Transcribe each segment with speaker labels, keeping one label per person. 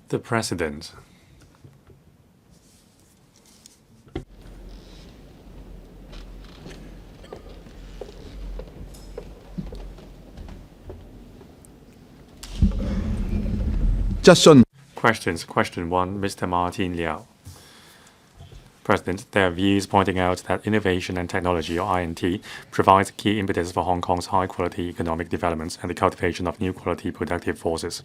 Speaker 1: The President. Questions. Question 1, Mr. Martin LIAO. President, there are views pointing out that innovation and technology, or I&T, provides key impetus for Hong Kong's high-quality economic development and the cultivation of new quality productive forces.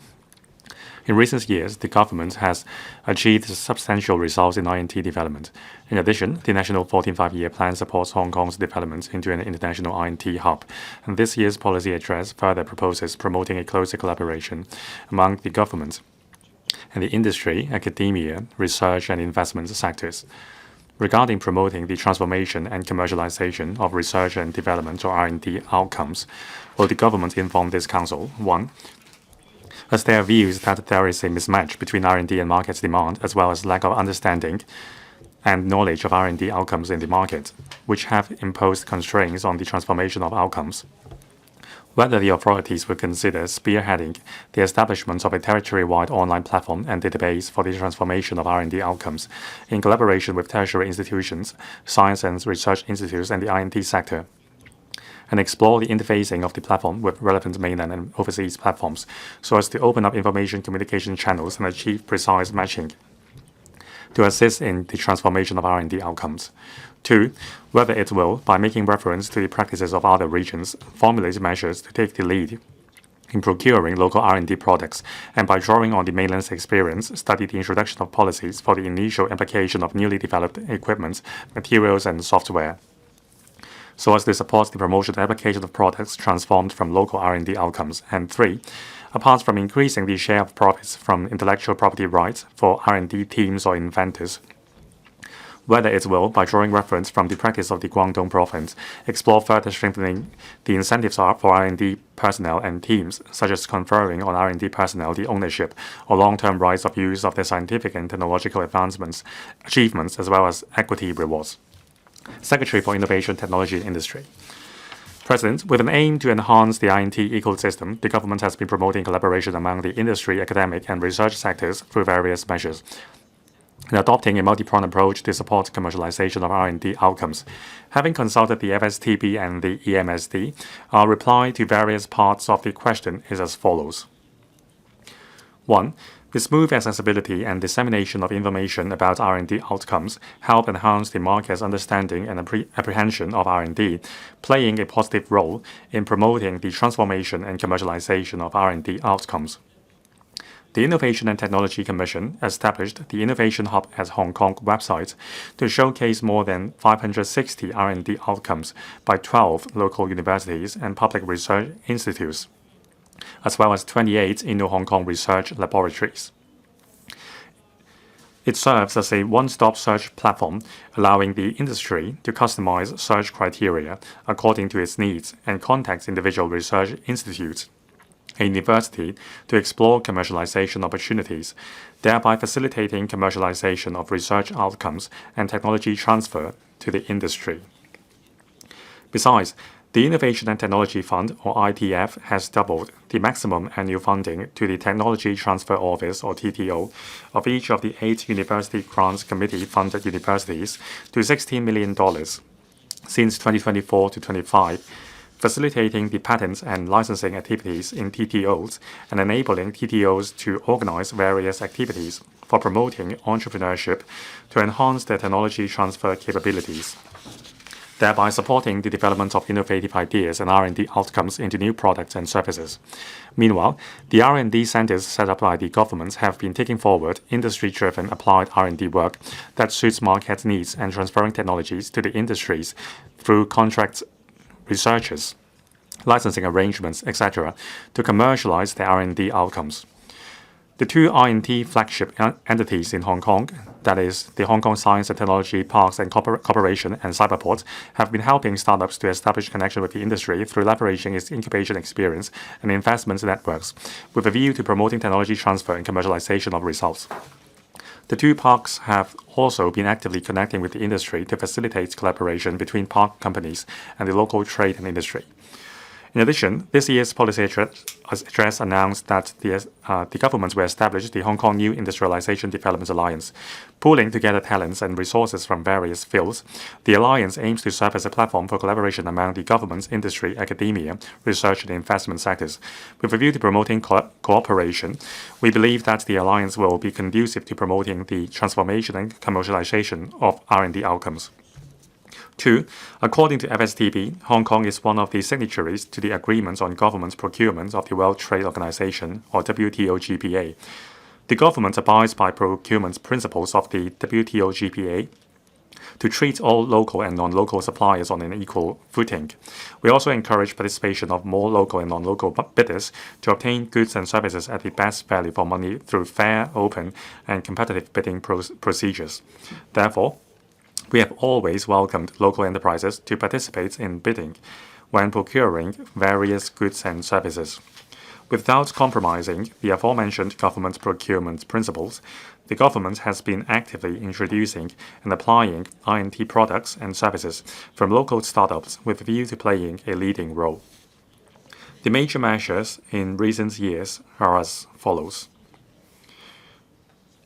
Speaker 1: In recent years, the government has achieved substantial results in I&T development. In addition, the National 14th Five-Year Plan supports Hong Kong's development into an international I&T hub, and this year's policy address further proposes promoting a closer collaboration among the government and the industry, academia, research, and investment sectors. Regarding promoting the transformation and commercialization of research and development or R&D outcomes, will the government inform this council? 1. As there are views that there is a mismatch between R&D and market demand, as well as lack of understanding and knowledge of R&D outcomes in the market, which have imposed constraints on the transformation of outcomes. Whether the authorities will consider spearheading the establishment of a territory-wide online platform and database for the transformation of R&D outcomes in collaboration with tertiary institutions, science and research institutes, and the I&T sector, and explore the interfacing of the platform with relevant mainland and overseas platforms so as to open up information communication channels and achieve precise matching to assist in the transformation of R&D outcomes. 2. Whether it will, by making reference to the practices of other regions, formulate measures to take the lead in procuring local R&D products, and by drawing on the mainland's experience, study the introduction of policies for the initial application of newly developed equipment, materials, and software, so as to support the promotion and application of products transformed from local R&D outcomes. And 3. Apart from increasing the share of profits from intellectual property rights for R&D teams or inventors, whether it will, by drawing reference from the practice of the Guangdong province, explore further strengthening the incentives for R&D personnel and teams, such as conferring on R&D personnel the ownership or long-term rights of use of their scientific and technological achievements, as well as equity rewards. Secretary for Innovation, Technology and Industry. President, with an aim to enhance the I&T ecosystem, the government has been promoting collaboration among the industry, academic, and research sectors through various measures, and adopting a multi-pronged approach to support commercialization of R&D outcomes. Having consulted the FSTB and the EMSD, our reply to various parts of the question is as follows. 1. The smooth accessibility and dissemination of information about R&D outcomes help enhance the market's understanding and apprehension of R&D, playing a positive role in promoting the transformation and commercialization of R&D outcomes. The Innovation and Technology Commission established the Innovation Hub at Hong Kong website to showcase more than 560 R&D outcomes by 12 local universities and public research institutes, as well as 28 Indo-Hong Kong research laboratories. It serves as a one-stop search platform, allowing the industry to customize search criteria according to its needs and contact individual research institutes, a university, to explore commercialization opportunities, thereby facilitating commercialization of research outcomes and technology transfer to the industry. Besides, the Innovation and Technology Fund, or ITF, has doubled the maximum annual funding to the Technology Transfer Office, or TTO, of each of the 8 University Grants Committee-funded universities to $16 million since 2024 to 25, facilitating the patents and licensing activities in TTOs and enabling TTOs to organize various activities for promoting entrepreneurship to enhance their technology transfer capabilities, thereby supporting the development of innovative ideas and R&D outcomes into new products and services. Meanwhile, the R&D centers set up by the government have been taking forward industry-driven applied R&D work that suits market needs and transferring technologies to the industries through contracts, researchers, licensing arrangements, etc., to commercialize the R&D outcomes. The 2 R&D flagship entities in Hong Kong, that is, the Hong Kong Science and Technology Parks and Corporation and Cyberport, have been helping startups to establish connection with the industry through leveraging its incubation experience and investment networks, with a view to promoting technology transfer and commercialization of results. The 2 parks have also been actively connecting with the industry to facilitate collaboration between park companies and the local trade and industry. In addition, this year's policy address announced that the government will establish the Hong Kong New Industrialization Development Alliance, pooling together talents and resources from various fields. The alliance aims to serve as a platform for collaboration among the government, industry, academia, research, and investment sectors. With a view to promoting cooperation, we believe that the alliance will be conducive to promoting the transformation and commercialization of R&D outcomes. 2. According to FSTB, Hong Kong is one of the signatories to the agreements on government procurement of the World Trade Organization, or WTO GPA. The government abides by procurement principles of the WTO GPA to treat all local and non-local suppliers on an equal footing. We also encourage participation of more local and non-local bidders to obtain goods and services at the best value for money through fair, open, and competitive bidding procedures. Therefore, we have always welcomed local enterprises to participate in bidding when procuring various goods and services. Without compromising the aforementioned government procurement principles, the government has been actively introducing and applying R&D products and services from local startups with a view to playing a leading role. The major measures in recent years are as follows.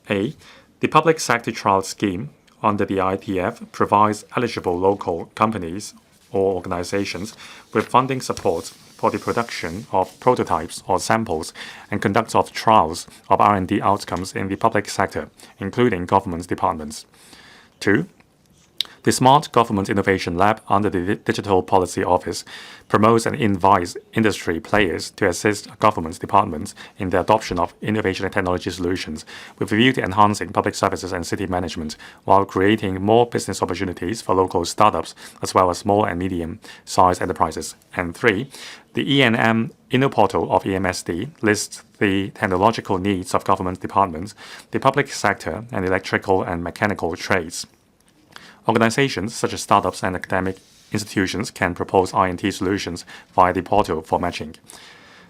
Speaker 1: A. The public sector trial scheme under the ITF provides eligible local companies or organizations with funding support for the production of prototypes or samples and conduct of trials of R&D outcomes in the public sector, including government departments. 2. The Smart Government Innovation Lab under the Digital Policy Office promotes and invites industry players to assist government departments in the adoption of innovation and technology solutions with a view to enhancing public services and city management while creating more business opportunities for local startups as well as small and medium-sized enterprises. And 3. The E&M InnoPortal of EMSD lists the technological needs of government departments, the public sector, and electrical and mechanical trades. Organizations such as startups and academic institutions can propose R&D solutions via the portal for matching.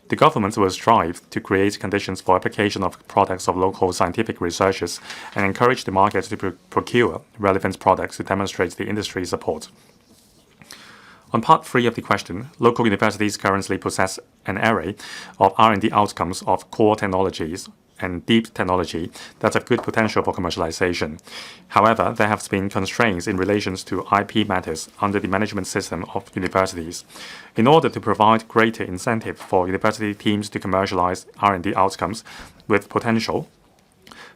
Speaker 1: The government will strive to create conditions for application of products of local scientific researchers and encourage the market to procure relevant products to demonstrate the industry support. On part 3 of the question, local universities currently possess an array of R&D outcomes of core technologies and deep technology that have good potential for commercialization. However, there have been constraints in relation to IP matters under the management system of universities. In order to provide greater incentive for university teams to commercialize R&D outcomes with potential,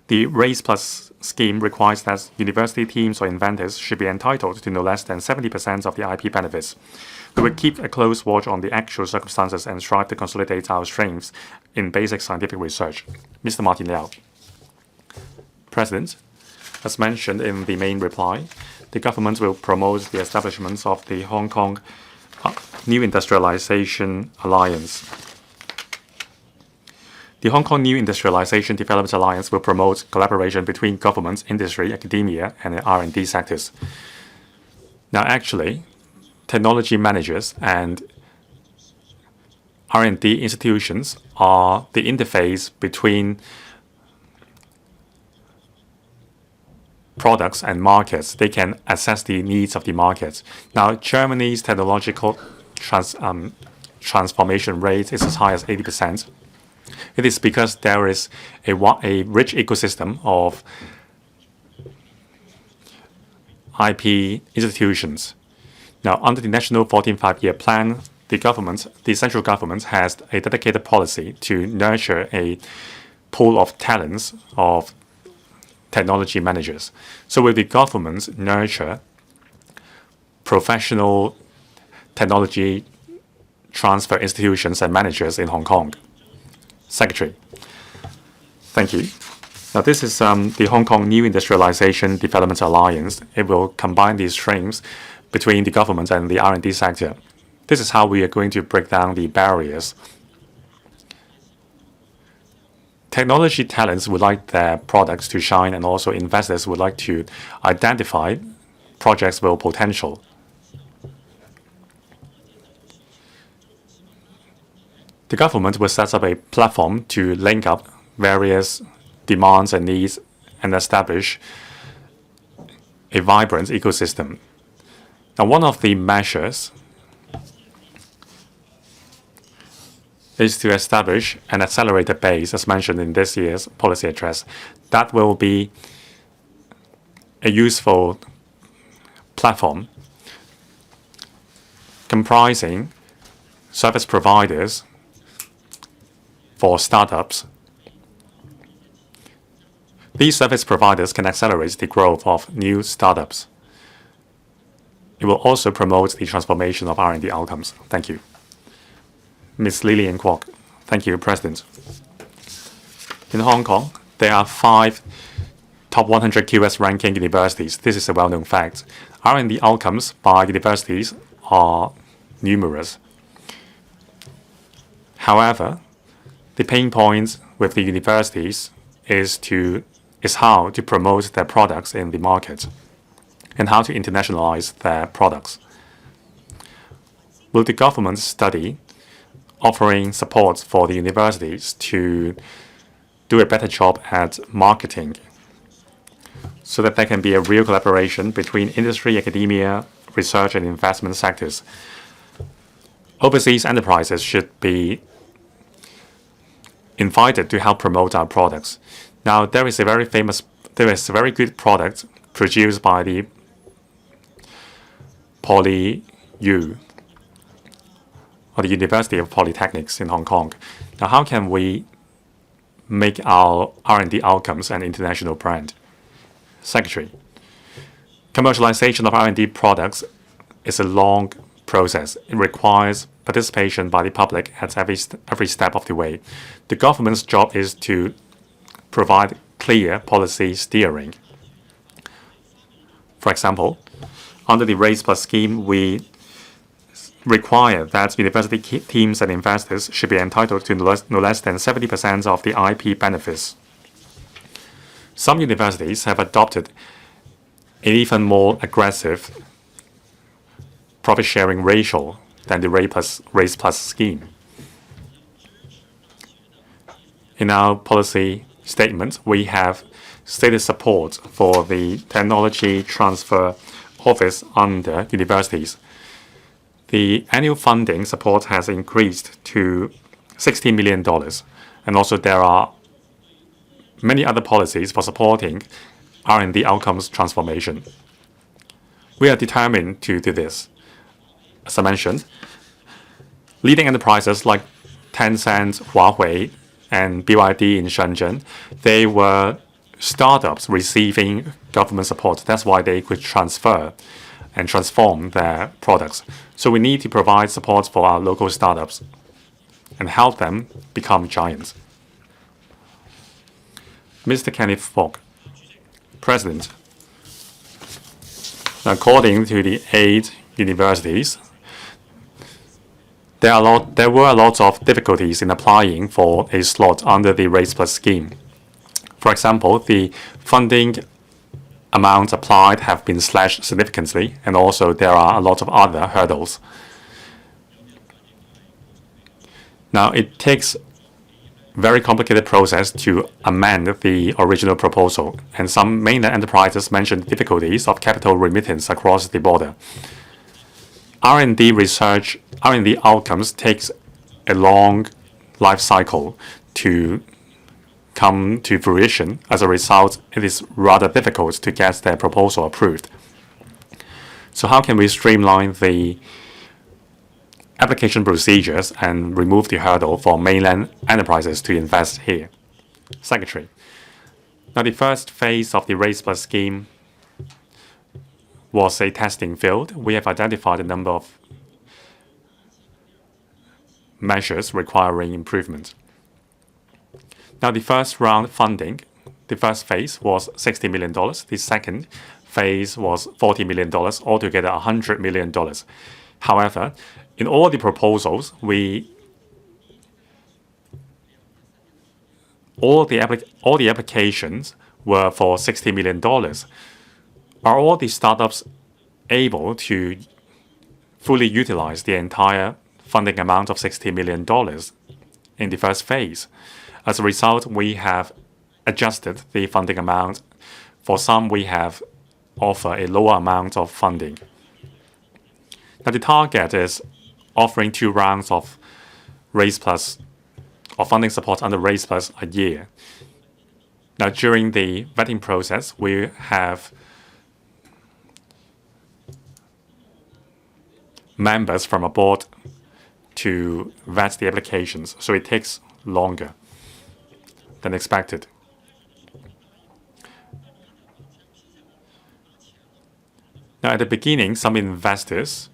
Speaker 1: the Raise Plus scheme requires that university teams or inventors should be entitled to no less than 70% of the IP benefits. We will keep a close watch on the actual circumstances and strive to consolidate our strengths in basic scientific research. Mr. Martin LIAO. President, as mentioned in the main reply, the government will promote the establishment of the Hong Kong New Industrialization Alliance. The Hong Kong New Industrialization Development Alliance will promote collaboration between government, industry, academia, and the R&D sectors. Now, actually, technology managers and R&D institutions are the interface between products and markets. They can assess the needs of the market. Now, Germany's technological transformation rate is as high as 80%. It is because there is a rich ecosystem of IP institutions. Now, under the National 14th Five-Year Plan, the central government has a dedicated policy to nurture a pool of talents of technology managers. So will the government nurture professional technology transfer institutions and managers in Hong Kong? Secretary. Thank you. Now, this is the Hong Kong New Industrialization Development Alliance. It will combine these strengths between the government and the R&D sector. This is how we are going to break down the barriers. Technology talents would like their products to shine, and also investors would like to identify projects with potential. The government will set up a platform to link up various demands and needs and establish a vibrant ecosystem. Now, one of the measures is to establish an accelerated base, as mentioned in this year's policy address. That will be a useful platform comprising service providers for startups. These service providers can accelerate the growth of new startups. It will also promote the transformation of R&D outcomes. Thank you. Ms. Lillian Kwok. Thank you, President. In Hong Kong, there are 5 top 100 QS ranking universities. This is a well-known fact. R&D outcomes by universities are numerous. However, the pain point with the universities is how to promote their products in the market and how to internationalize their products. Will the government study offering support for the universities to do a better job at marketing so that there can be a real collaboration between industry, academia, research, and investment sectors? Overseas enterprises should be invited to help promote our products. Now, there is a very good product produced by the PolyU, or the University of Polytechnics in Hong Kong. Now, how can we make our R&D outcomes an international brand? Secretary, commercialization of R&D products is a long process. It requires participation by the public at every step of the way. The government's job is to provide clear policy steering. For example, under the Raise Plus scheme, we require that university teams and investors should be entitled to no less than 70% of the IP benefits. Some universities have adopted an even more aggressive profit-sharing ratio than the Raise Plus scheme. In our policy statement, we have stated support for the technology transfer office under universities. The annual funding support has increased to $60 million, and also there are many other policies for supporting R&D outcomes transformation. We are determined to do this. As I mentioned, leading enterprises like Tencent, Huawei, and BYD in Shenzhen, they were startups receiving government support. That's why they could transfer and transform their products. So we need to provide support for our local startups and help them become giants. Mr. Kenneth Fogg, President. According to the 8 universities, there were a lot of difficulties in applying for a slot under the Raise Plus scheme. For example, the funding amounts applied have been slashed significantly, and also there are a lot of other hurdles. Now, it takes a very complicated process to amend the original proposal, and some mainland enterprises mentioned difficulties of capital remittance across the border. R&D research, R&D outcomes takes a long life cycle to come to fruition. As a result, it is rather difficult to get their proposal approved. So how can we streamline the application procedures and remove the hurdle for mainland enterprises to invest here? Secretary. Now, the first phase of the Raise Plus scheme was a testing field. We have identified a number of measures requiring improvement. Now, the first round funding, the first phase was $60 million. The second phase was $40 million, altogether $100 million. However, in all the proposals, all the applications were for $60 million. Are all the startups able to fully utilize the entire funding amount of $60 million in the first phase? As a result, we have adjusted the funding amount. For some, we have offered a lower amount of funding. Now, the target is offering 2 rounds of Raise Plus or funding support under RAISE Plus a year. Now, during the vetting process, we have members from a board to vet the applications, so it takes longer than expected. Now, at the beginning, some investors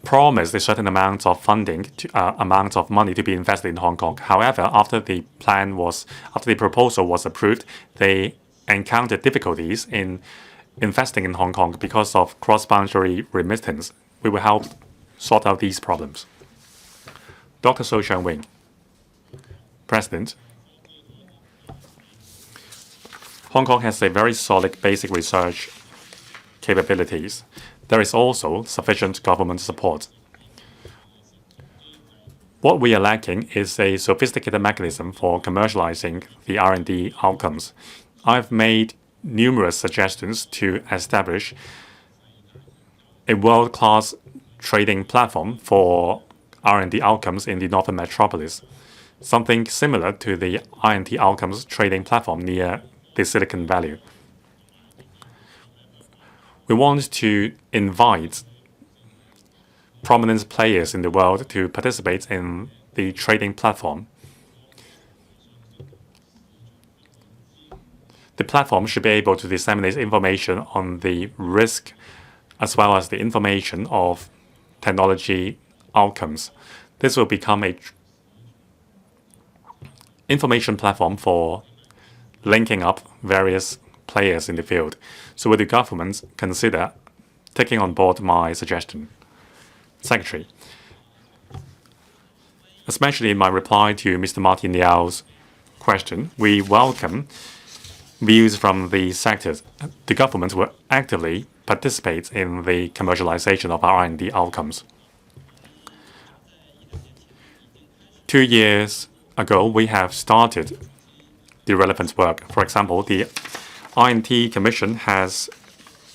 Speaker 1: promised a certain amount of funding, amount of money to be invested in Hong Kong. However, after the proposal was approved, they encountered difficulties in investing in Hong Kong because of cross-boundary remittance. We will help sort out these problems. Dr. So Chang-wing, President. Hong Kong has a very solid basic research capabilities. There is also sufficient government support. What we are lacking is a sophisticated mechanism for commercializing the R&D outcomes. I've made numerous suggestions to establish a world-class trading platform for R&D outcomes in the Northern Metropolis, something similar to the R&D outcomes trading platform near the Silicon Valley. We want to invite prominent players in the world to participate in the trading platform. The platform should be able to disseminate information on the risk as well as the information of technology outcomes. This will become an information platform for linking up various players in the field. So will the government consider taking on board my suggestion? Secretary, especially in my reply to Mr. Martin LIAO's question, we welcome views from the sectors. The government will actively participate in the commercialization of our R&D outcomes. 2 years ago, we have started the relevant work. For example, the R&D Commission has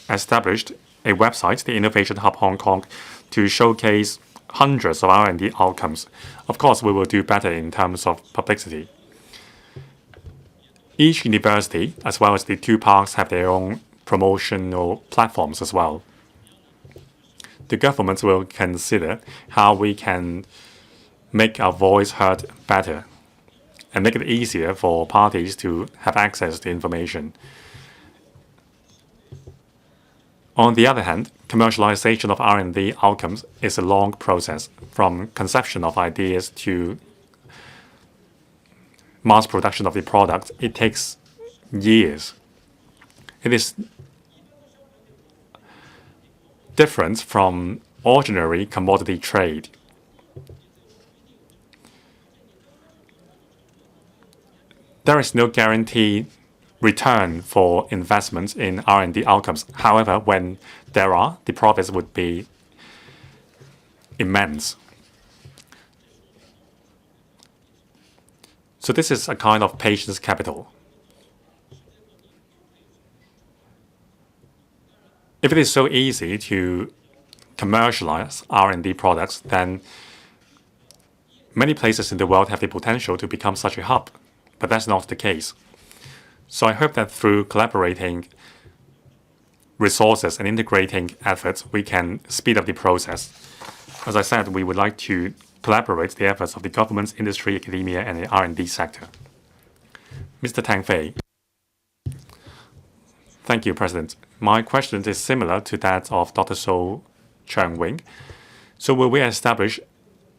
Speaker 1: established a website, the Innovation Hub Hong Kong, to showcase hundreds of R&D outcomes. Of course, we will do better in terms of publicity. Each university, as well as the 2 parks, have their own promotional platforms as well. The government will consider how we can make our voice heard better and make it easier for parties to have access to information. On the other hand, commercialization of R&D outcomes is a long process, from conception of ideas to mass production of the product. It takes years. It is different from ordinary commodity trade. There is no guaranteed return for investments in R&D outcomes. However, when there are, the profits would be immense. So this is a kind of patience capital. If it is so easy to commercialize R&D products, then many places in the world have the potential to become such a hub. But that's not the case. So I hope that through collaborating resources and integrating efforts, we can speed up the process. As I said, we would like to collaborate the efforts of the government, industry, academia, and the R&D sector. Mr. Tang Fei. Thank you, President. My question is similar to that of Dr. So Chang-wing. So will we establish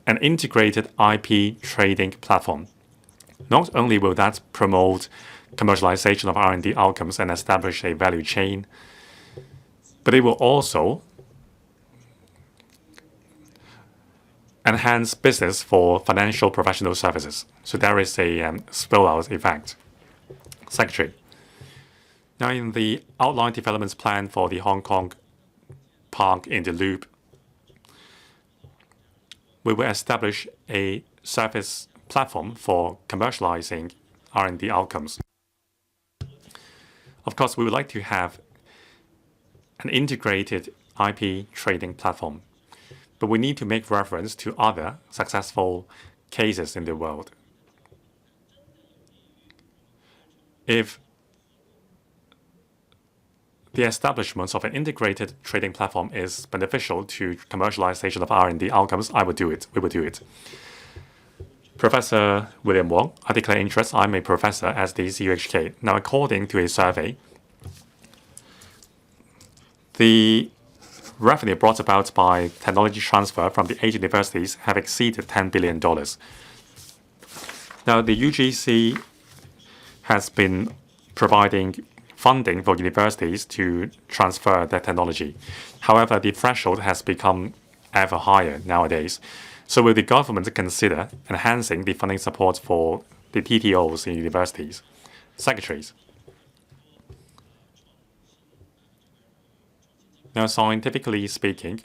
Speaker 1: an integrated IP trading platform? Not only will that promote commercialization of R&D outcomes and establish a value chain, but it will also enhance business for financial professional services. So there is a spillout effect. Secretary. Now, in the outline development plan for the Hong Kong Park in the Loop, we will establish a service platform for commercializing R&D outcomes. Of course, we would like to have an integrated IP trading platform, but we need to make reference to other successful cases in the world. If the establishment of an integrated trading platform is beneficial to commercialization of R&D outcomes, I would do it. We would do it. Professor William Wong, I declare interest. I'm a professor at the CUHK. Now, according to a survey, the revenue brought about by technology transfer from the 8 universities have exceeded $10 billion. Now, the UGC has been providing funding for universities to transfer their technology. However, the threshold has become ever higher nowadays. So will the government consider enhancing the funding support for the TTOs in universities? Secretaries. Now, scientifically speaking,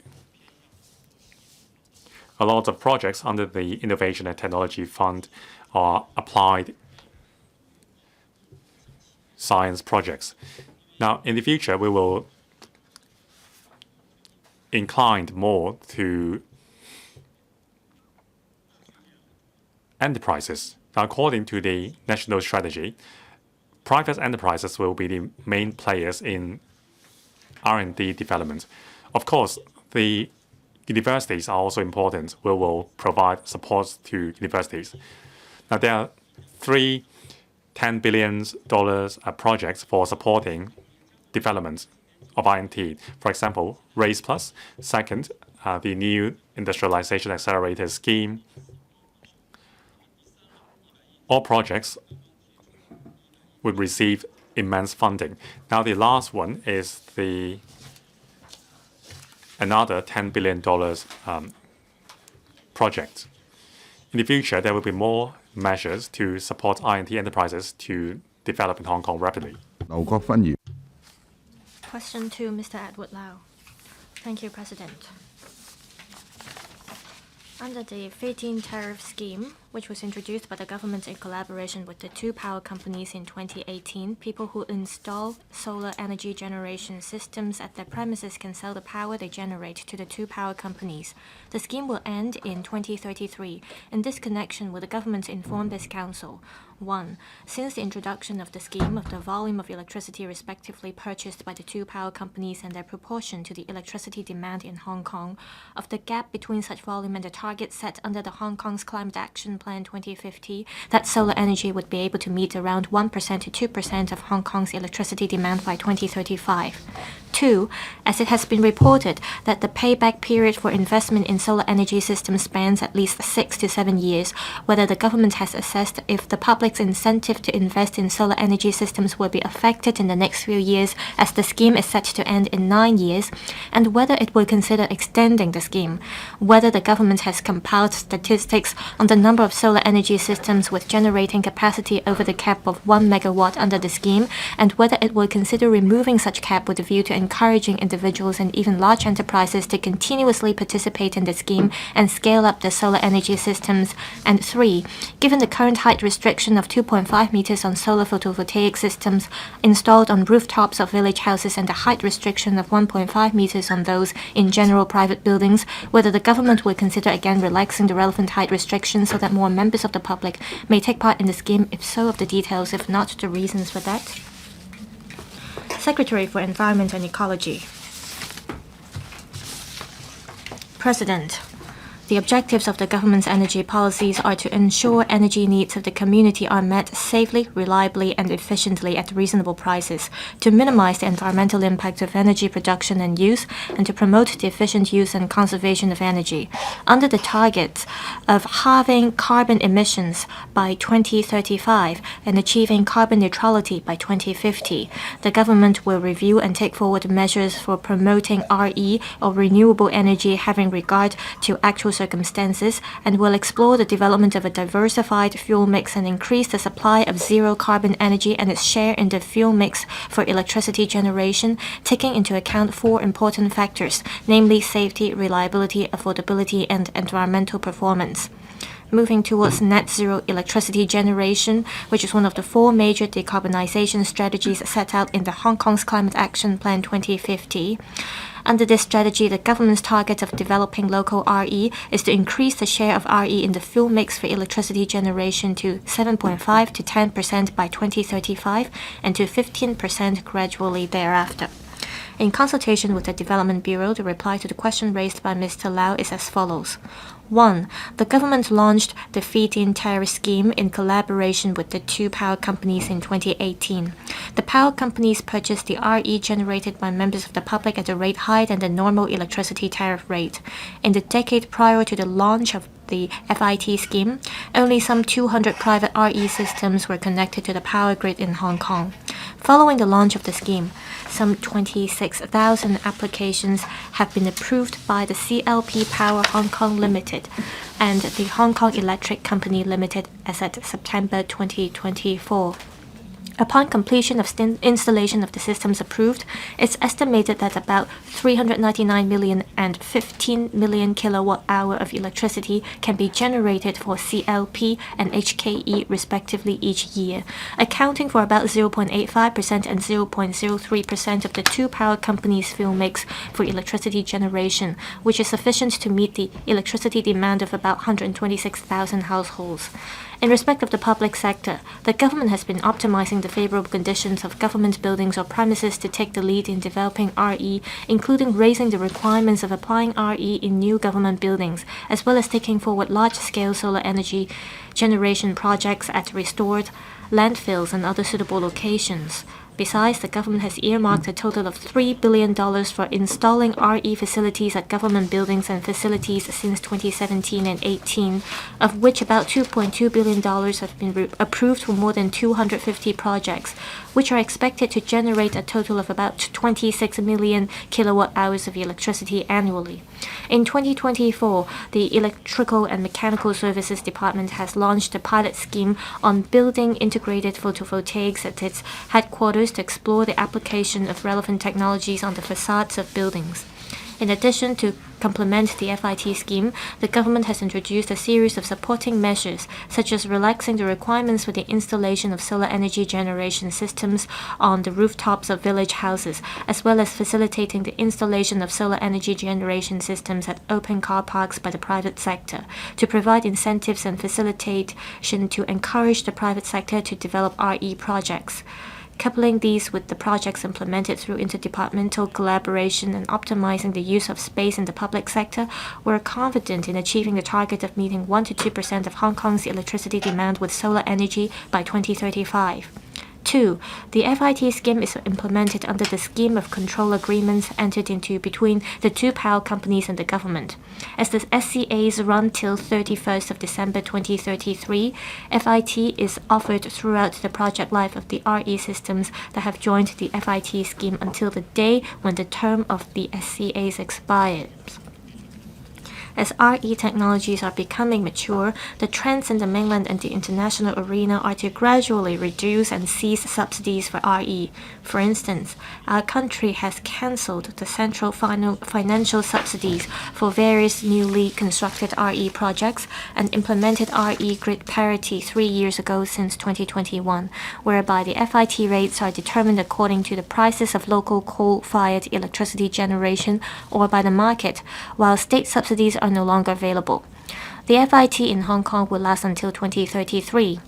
Speaker 1: a lot of projects under the Innovation and Technology Fund are applied science projects. Now, in the future, we will incline more to enterprises. Now, according to the national strategy, private enterprises will be the main players in R&D development. Of course, the universities are also important. We will provide support to universities. Now, there are 3 $10 billion projects for supporting development of R&D. For example, RAISE Plus. Second, the new industrialization accelerator scheme. All projects would receive immense funding. Now, the last one is another $10 billion project. In the future, there will be more measures to support R&D enterprises to develop in Hong Kong rapidly.
Speaker 2: Question to Mr. Edward Lau. Thank you, President. Under the feed-in tariff scheme, which was introduced by the government in collaboration with the 2 power companies in 2018, people who install solar energy generation systems at their premises can sell the power they generate to the 2 power companies. The scheme will end in 2033. In this connection, will the government inform this council? 1. Since the introduction of the scheme, of the volume of electricity respectively purchased by the 2 power companies and their proportion to the electricity demand in Hong Kong, of the gap between such volume and the target set under the Hong Kong's Climate Action Plan 2050, that solar energy would be able to meet around 1% to 2% of Hong Kong's electricity demand by 2035. 2. As it has been reported that the payback period for investment in solar energy systems spans at least 6 to 7 years, whether the government has assessed if the public's incentive to invest in solar energy systems will be affected in the next few years, as the scheme is set to end in 9 years, and whether it will consider extending the scheme, whether the government has compiled statistics on the number of solar energy systems with generating capacity over the cap of 1 megawatt under the scheme, and whether it will consider removing such cap with a view to encouraging individuals and even large enterprises to continuously participate in the scheme and scale up the solar energy systems. And 3. Given the current height restriction of 2.5 meters on solar photovoltaic systems installed on rooftops of village houses and a height restriction of 1.5 meters on those in general private buildings, whether the government will consider again relaxing the relevant height restrictions so that more members of the public may take part in the scheme, if so, of the details, if not, the reasons for that. Secretary for Environment and Ecology. President, the objectives of the government's energy policies are to ensure energy needs of the community are met safely, reliably, and efficiently at reasonable prices, to minimize the environmental impact of energy production and use, and to promote the efficient use and conservation of energy. Under the target of halving carbon emissions by 2035 and achieving carbon neutrality by 2050, the government will review and take forward measures for promoting RE, or renewable energy, having regard to actual circumstances, and will explore the development of a diversified fuel mix and increase the supply of zero carbon energy and its share in the fuel mix for electricity generation, taking into account 4 important factors, namely safety, reliability, affordability, and environmental performance. Moving towards net zero electricity generation, which is one of the 4 major decarbonization strategies set out in the Hong Kong's Climate Action Plan 2050. Under this strategy, the government's target of developing local RE is to increase the share of RE in the fuel mix for electricity generation to 7.5 to 10% by 2035 and to 15% gradually thereafter. In consultation with the Development Bureau, the reply to the question raised by Mr. Lau is as follows. 1. The government launched the feed-in tariff scheme in collaboration with the two power companies in 2018. The power companies purchased the RE generated by members of the public at a rate higher than the normal electricity tariff rate. In the decade prior to the launch of the FIT scheme, only some 200 private RE systems were connected to the power grid in Hong Kong. Following the launch of the scheme, some 26,000 applications have been approved by the CLP Power Hong Kong Limited and the Hong Kong Electric Company Limited as at September 2024. Upon completion of installation of the systems approved, it's estimated that about 399 million and 15 million kilowatt-hour of electricity can be generated for CLP and HKE respectively each year, accounting for about 0.85% and 0.03% of the two power companies' fuel mix for electricity generation, which is sufficient to meet the electricity demand of about 126,000 households. In respect of the public sector, the government has been optimizing the favorable conditions of government buildings or premises to take the lead in developing RE, including raising the requirements of applying RE in new government buildings, as well as taking forward large-scale solar energy generation projects at restored landfills and other suitable locations. Besides, the government has earmarked a total of $3 billion for installing RE facilities at government buildings and facilities since 2017 and 18, of which about $2.2 billion have been approved for more than 250 projects, which are expected to generate a total of about 26 million kilowatt-hours of electricity annually. In 2024, the Electrical and Mechanical Services Department has launched a pilot scheme on building integrated photovoltaics at its headquarters to explore the application of relevant technologies on the facades of buildings. In addition, to complement the FIT scheme, the government has introduced a series of supporting measures, such as relaxing the requirements for the installation of solar energy generation systems on the rooftops of village houses, as well as facilitating the installation of solar energy generation systems at open car parks by the private sector, to provide incentives and facilitation to encourage the private sector to develop RE projects. Coupling these with the projects implemented through interdepartmental collaboration and optimizing the use of space in the public sector, we're confident in achieving the target of meeting 1 to 2% of Hong Kong's electricity demand with solar energy by 2035. 2. The FIT scheme is implemented under the scheme of control agreements entered into between the two power companies and the government. As the SCAs run till 31st of December 2033, FIT is offered throughout the project life of the RE systems that have joined the FIT scheme until the day when the term of the SCAs expires. As RE technologies are becoming mature, the trends in the mainland and the international arena are to gradually reduce and cease subsidies for RE. For instance, our country has cancelled the central financial subsidies for various newly constructed RE projects and implemented RE grid parity 3 years ago since 2021, whereby the FIT rates are determined according to the prices of local coal-fired electricity generation or by the market, while state subsidies are no longer available. The FIT in Hong Kong will last until 2033,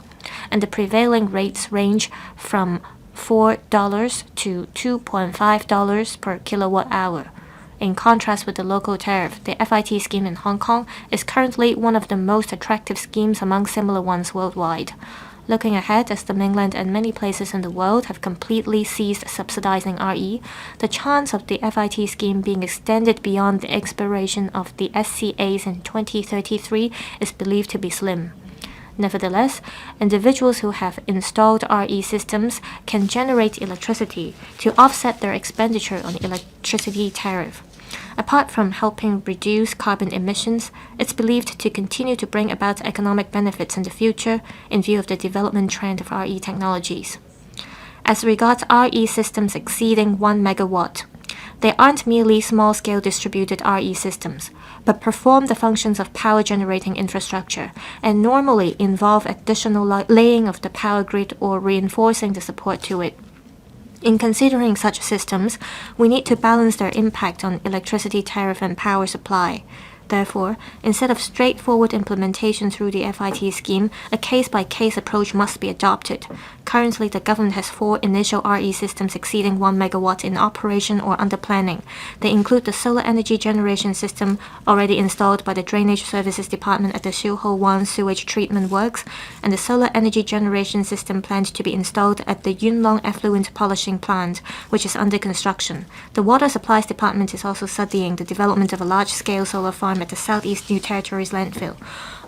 Speaker 2: and the prevailing rates range from $4 to $2.5 per kilowatt-hour. In contrast with the local tariff, the FIT scheme in Hong Kong is currently one of the most attractive schemes among similar ones worldwide. Looking ahead, as the mainland and many places in the world have completely ceased subsidizing RE, the chance of the FIT scheme being extended beyond the expiration of the SCAs in 2033 is believed to be slim. Nevertheless, individuals who have installed RE systems can generate electricity to offset their expenditure on electricity tariff. Apart from helping reduce carbon emissions, it's believed to continue to bring about economic benefits in the future in view of the development trend of RE technologies. As regards RE systems exceeding 1 megawatt, they aren't merely small-scale distributed RE systems, but perform the functions of power-generating infrastructure and normally involve additional laying of the power grid or reinforcing the support to it. In considering such systems, we need to balance their impact on electricity tariff and power supply. Therefore, instead of straightforward implementation through the FIT scheme, a case-by-case approach must be adopted. Currently, the government has 4 initial RE systems exceeding 1 megawatt in operation or under planning. They include the solar energy generation system already installed by the Drainage Services Department at the Siuho 1 sewage treatment works, and the solar energy generation system planned to be installed at the Yunlong effluent polishing plant, which is under construction. The Water Supplies Department is also studying the development of a large-scale solar farm at the Southeast New Territories landfill.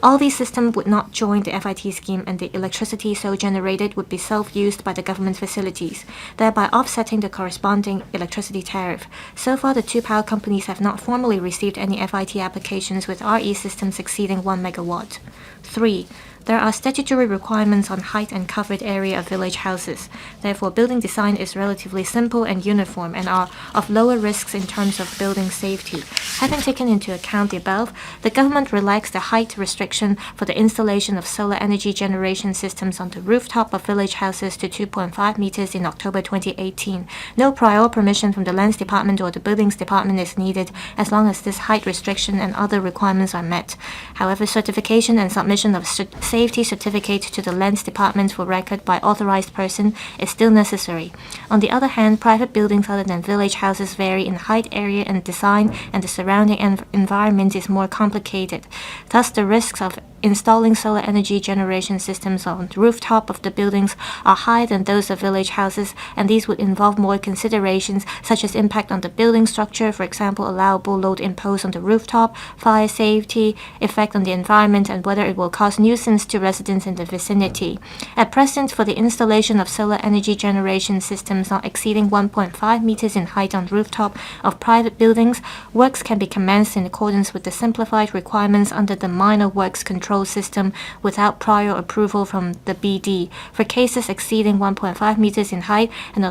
Speaker 2: All these systems would not join the FIT scheme, and the electricity so generated would be self-used by the government facilities, thereby offsetting the corresponding electricity tariff. So far, the 2 power companies have not formally received any FIT applications with RE systems exceeding 1 megawatt. 3. There are statutory requirements on height and covered area of village houses. Therefore, building design is relatively simple and uniform and are of lower risks in terms of building safety. Having taken into account the above, the government relaxed the height restriction for the installation of solar energy generation systems on the rooftop of village houses to 2.5 meters in October 2018. No prior permission from the Lands Department or the Buildings Department is needed as long as this height restriction and other requirements are met. However, certification and submission of safety certificate to the Lands Department for record by authorized person is still necessary. On the other hand, private buildings other than village houses vary in height, area, and design, and the surrounding environment is more complicated. Thus, the risks of installing solar energy generation systems on the rooftop of the buildings are higher than those of village houses, and these would involve more considerations such as impact on the building structure, for example, allowable load imposed on the rooftop, fire safety, effect on the environment, and whether it will cause nuisance to residents in the vicinity. At present, for the installation of solar energy generation systems not exceeding 1.5 meters in height on rooftop of private buildings, works can be commenced in accordance with the simplified requirements under the Minor Works Control System without prior approval from the BD. For cases exceeding 1.5 meters in height, an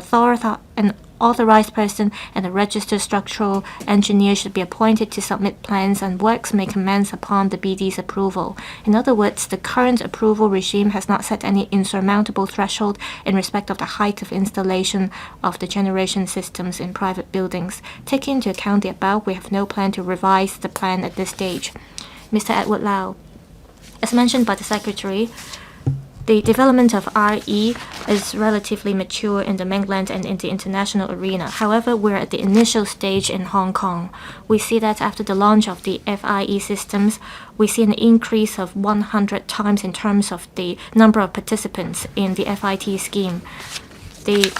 Speaker 2: authorized person and a registered structural engineer should be appointed to submit plans, and works may commence upon the BD's approval. In other words, the current approval regime has not set any insurmountable threshold in respect of the height of installation of the generation systems in private buildings. Taking into account the above, we have no plan to revise the plan at this stage. Mr. Edward Lau. As mentioned by the Secretary, the development of RE is relatively mature in the mainland and in the international arena. However, we're at the initial stage in Hong Kong. We see that after the launch of the FIE systems, we see an increase of 100 times in terms of the number of participants in the FIT scheme. The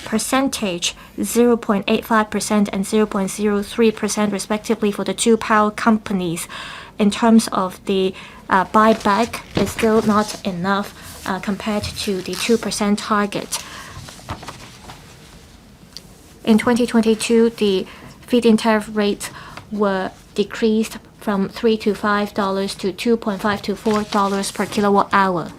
Speaker 2: percentage 0.85% and 0.03% respectively for the 2 power companies in terms of the buyback is still not enough compared to the 2% target. In 2022, the feed-in tariff rates were decreased from $3 to $5 to $2.5 to $4 per kilowatt hour.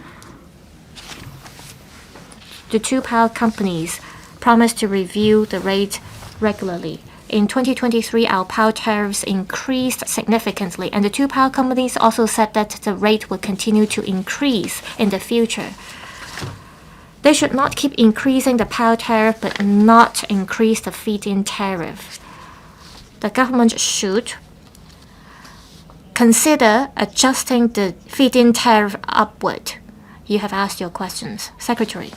Speaker 2: The 2 power companies promised to review the rate regularly. In 2023, our power tariffs increased significantly, and the 2 power companies also said that the rate will continue to increase in the future. They should not keep increasing the power tariff but not increase the feed-in tariff. The government should consider adjusting the feed-in tariff upward. You have asked your questions. Secretary.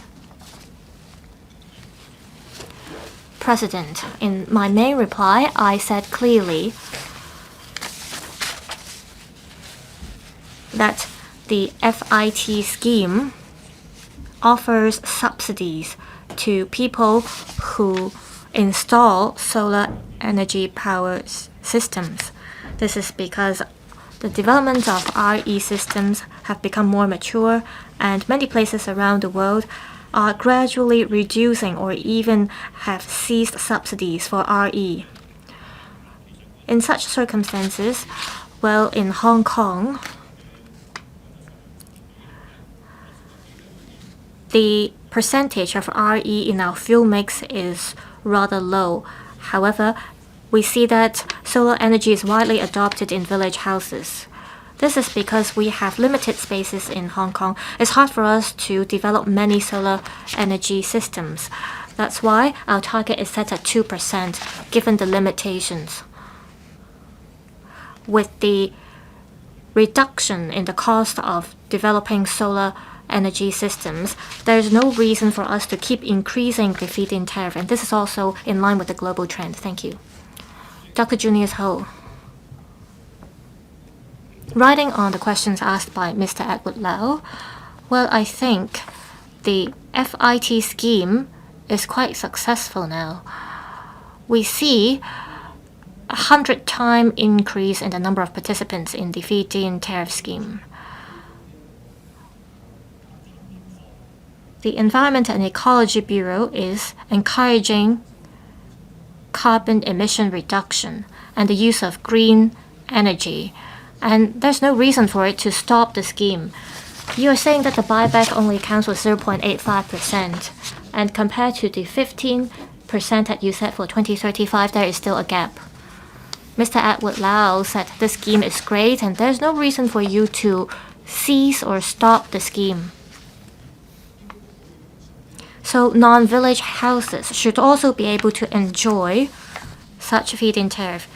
Speaker 2: President, in my main reply, I said clearly that the FIT scheme offers subsidies to people who install solar energy power systems. This is because the development of RE systems have become more mature, and many places around the world are gradually reducing or even have ceased subsidies for RE. In such circumstances, well, in Hong Kong, the percentage of RE in our fuel mix is rather low. However, we see that solar energy is widely adopted in village houses. This is because we have limited spaces in Hong Kong. It's hard for us to develop many solar energy systems. That's why our target is set at 2%, given the limitations. With the reduction in the cost of developing solar energy systems, there's no reason for us to keep increasing the feed-in tariff, and this is also in line with the global trend. Thank you. Dr. Junius Ho. Riding on the questions asked by Mr. Edward Lau, well, I think the FIT scheme is quite successful now. We see 100-time increase in the number of participants in the feed-in tariff scheme. The Environment and Ecology Bureau is encouraging carbon emission reduction and the use of green energy, and there's no reason for it to stop the scheme. You are saying that the buyback only accounts for 0.85%, and compared to the 15% that you set for 2035, there is still a gap. Mr. Edward Lau said the scheme is great and there's no reason for you to cease or stop the scheme. So non-village houses should also be able to enjoy such feed-in tariff.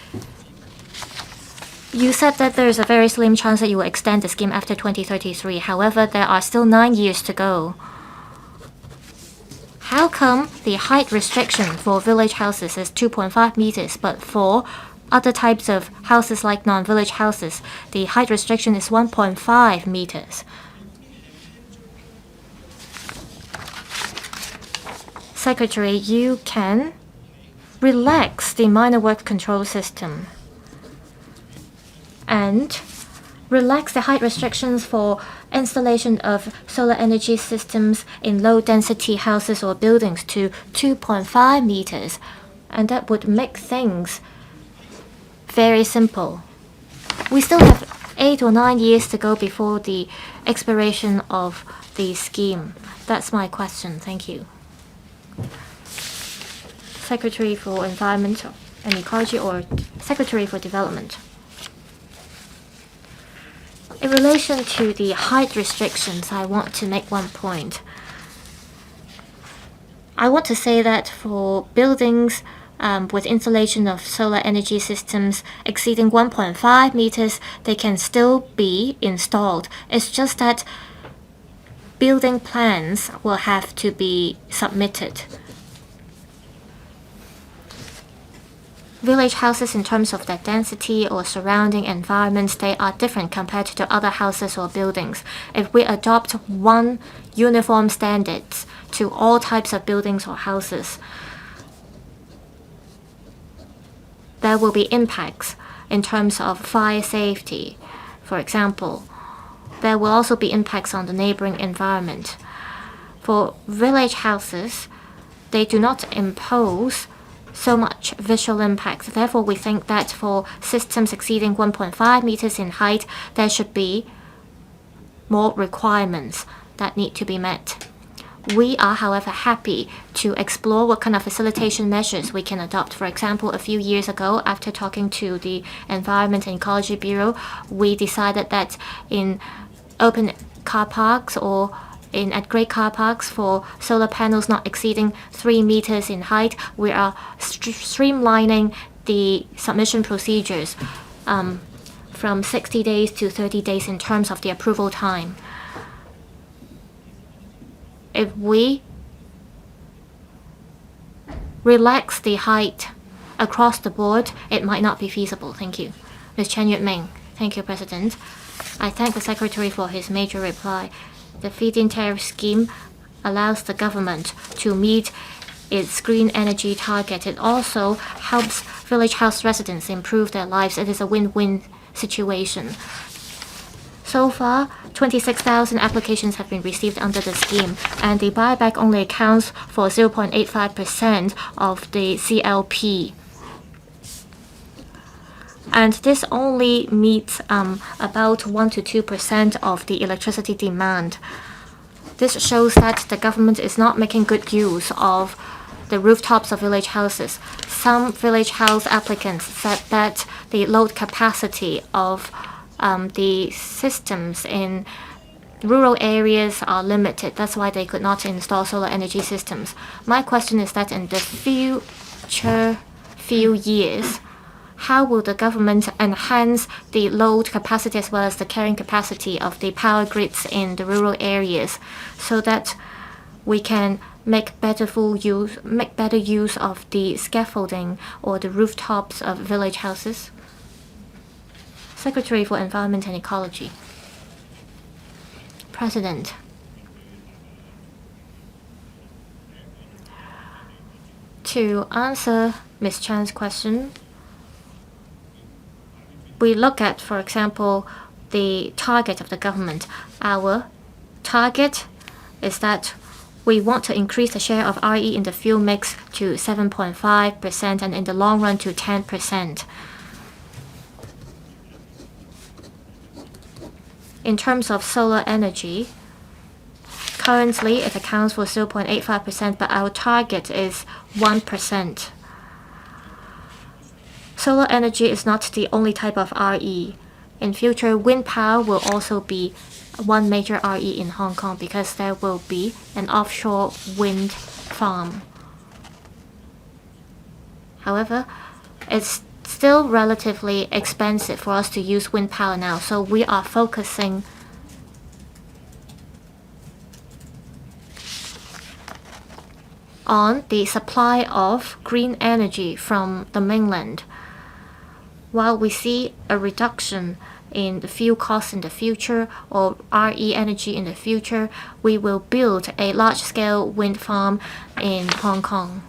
Speaker 2: You said that there is a very slim chance that you will extend the scheme after 2033. However, there are still 9 years to go. How come the height restriction for village houses is 2.5 meters, but for other types of houses like non-village houses, the height restriction is 1.5 meters? Secretary, you can relax the minor work control system and relax the height restrictions for installation of solar energy systems in low-density houses or buildings to 2.5 meters, and that would make things very simple. We still have 8 or 9 years to go before the expiration of the scheme. That's my question. Thank you. Secretary for Environment and Ecology or Secretary for Development. In relation to the height restrictions, I want to make one point. I want to say that for buildings with installation of solar energy systems exceeding 1.5 meters, they can still be installed. It's just that building plans will have to be submitted. Village houses, in terms of their density or surrounding environments, they are different compared to other houses or buildings. If we adopt one uniform standards to all types of buildings or houses, there will be impacts in terms of fire safety. For example, there will also be impacts on the neighboring environment. For village houses, they do not impose so much visual impact. Therefore, we think that for systems exceeding 1.5 meters in height, there should be more requirements that need to be met. We are, however, happy to explore what kind of facilitation measures we can adopt. For example, a few years ago, after talking to the Environment and Ecology Bureau, we decided that in open car parks or at grade car parks for solar panels not exceeding 3 meters in height, we are streamlining the submission procedures from 60 days to 30 days in terms of the approval time. If we relax the height across the board, it might not be feasible. Thank you. Ms. Chen Yue-ming. Thank you, President. I thank the Secretary for his major reply. The feed-in tariff scheme allows the government to meet its green energy target. It also helps village house residents improve their lives. It is a win-win situation. So far, 26,000 applications have been received under the scheme, and the buyback only accounts for 0.85% of the CLP. And this only meets about 1 to 2% of the electricity demand. This shows that the government is not making good use of the rooftops of village houses. Some village house applicants said that the load capacity of the systems in rural areas are limited. That's why they could not install solar energy systems. My question is that in the future few years, how will the government enhance the load capacity as well as the carrying capacity of the power grids in the rural areas so that we can make better use of the scaffolding or the rooftops of village houses? Secretary for Environment and Ecology. President. To answer Ms. Chan's question, we look at, for example, the target of the government. Our target is that we want to increase the share of RE in the fuel mix to 7.5% and in the long run to 10%. In terms of solar energy, currently it accounts for 0.85%, but our target is 1%. Solar energy is not the only type of RE. In future, wind power will also be one major RE in Hong Kong because there will be an offshore wind farm. However, it's still relatively expensive for us to use wind power now, so we are focusing on the supply of green energy from the mainland. While we see a reduction in the fuel costs in the future or RE energy in the future, we will build a large-scale wind farm in Hong Kong.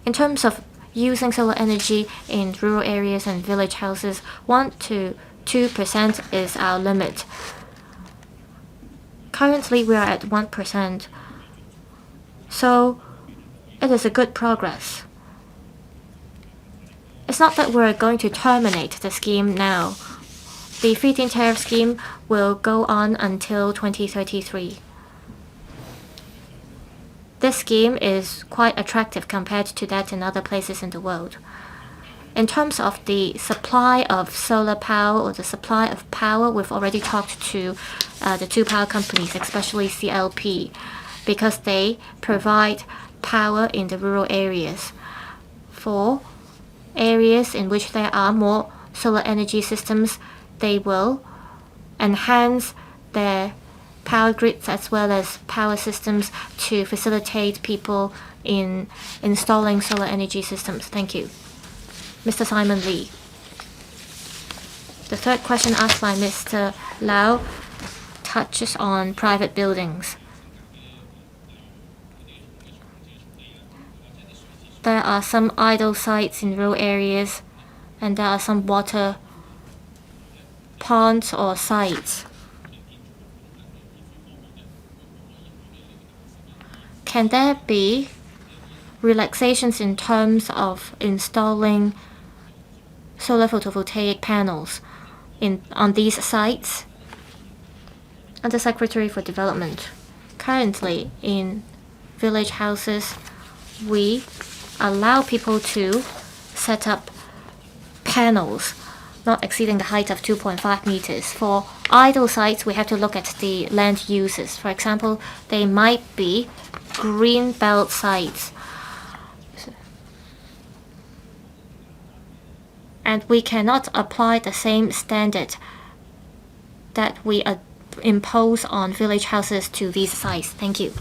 Speaker 2: In terms of using solar energy in rural areas and village houses, 1 to 2% is our limit. Currently, we are at 1%, so it is a good progress. It's not that we're going to terminate the scheme now. The feed-in tariff scheme will go on until 2033. This scheme is quite attractive compared to that in other places in the world. In terms of the supply of solar power or the supply of power, we've already talked to the two power companies, especially CLP, because they provide power in the rural areas. For areas in which there are more solar energy systems, they will enhance their power grids as well as power systems to facilitate people in installing solar energy systems. Thank you. Mr. Simon Lee. The third question asked by Mr. Lau touches on private buildings. There are some idle sites in rural areas, and there are some water ponds or sites. Can there be relaxations in terms of installing solar photovoltaic panels on these sites? Under Secretary for Development, currently in village houses, we allow people to set up panels not exceeding the height of 2.5 meters. For idle sites, we have to look at the land uses. For example, they might be green belt sites. And we cannot apply the same standard that we impose on village houses to these sites. Thank you.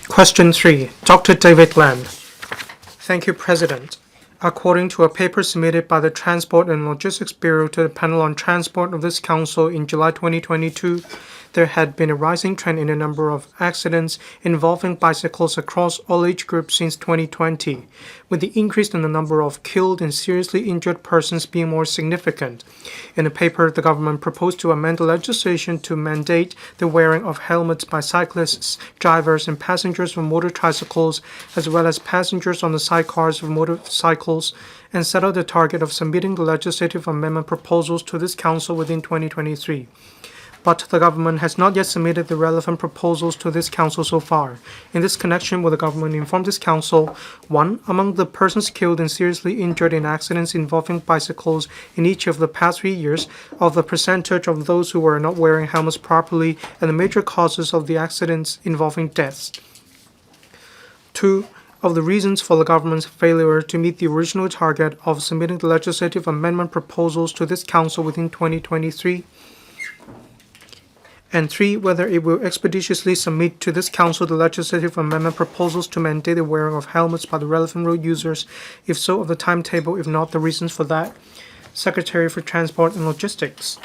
Speaker 3: Question 3. Dr. David LAM. Thank you, President. According to a paper submitted by the Transport and Logistics Bureau to the panel on transport of this Council in July 2022, there had been a rising trend in the number of accidents involving bicycles across all age groups since 2020, with the increase in the number of killed and seriously injured persons being more significant. In the paper, the government proposed to amend the legislation to mandate the wearing of helmets by cyclists, drivers, and passengers of motor tricycles, as well as passengers on the sidecars of motorcycles, and set out the target of submitting the legislative amendment proposals to this Council within 2023. but the government has not yet submitted the relevant proposals to this council so far. In this connection, will the government inform this council: 1. Among the persons killed and seriously injured in accidents involving bicycles in each of the past 3 years, of the percentage of those who were not wearing helmets properly and the major causes of the accidents involving deaths; 2. Of the reasons for the government's failure to meet the original target of submitting the legislative amendment proposals to this council within 2023; and 3. Whether it will expeditiously submit to this council the legislative amendment proposals to mandate the wearing of helmets by the relevant road users; if so, of the timetable; if not, the reasons for that. Secretary for Transport and Logistics.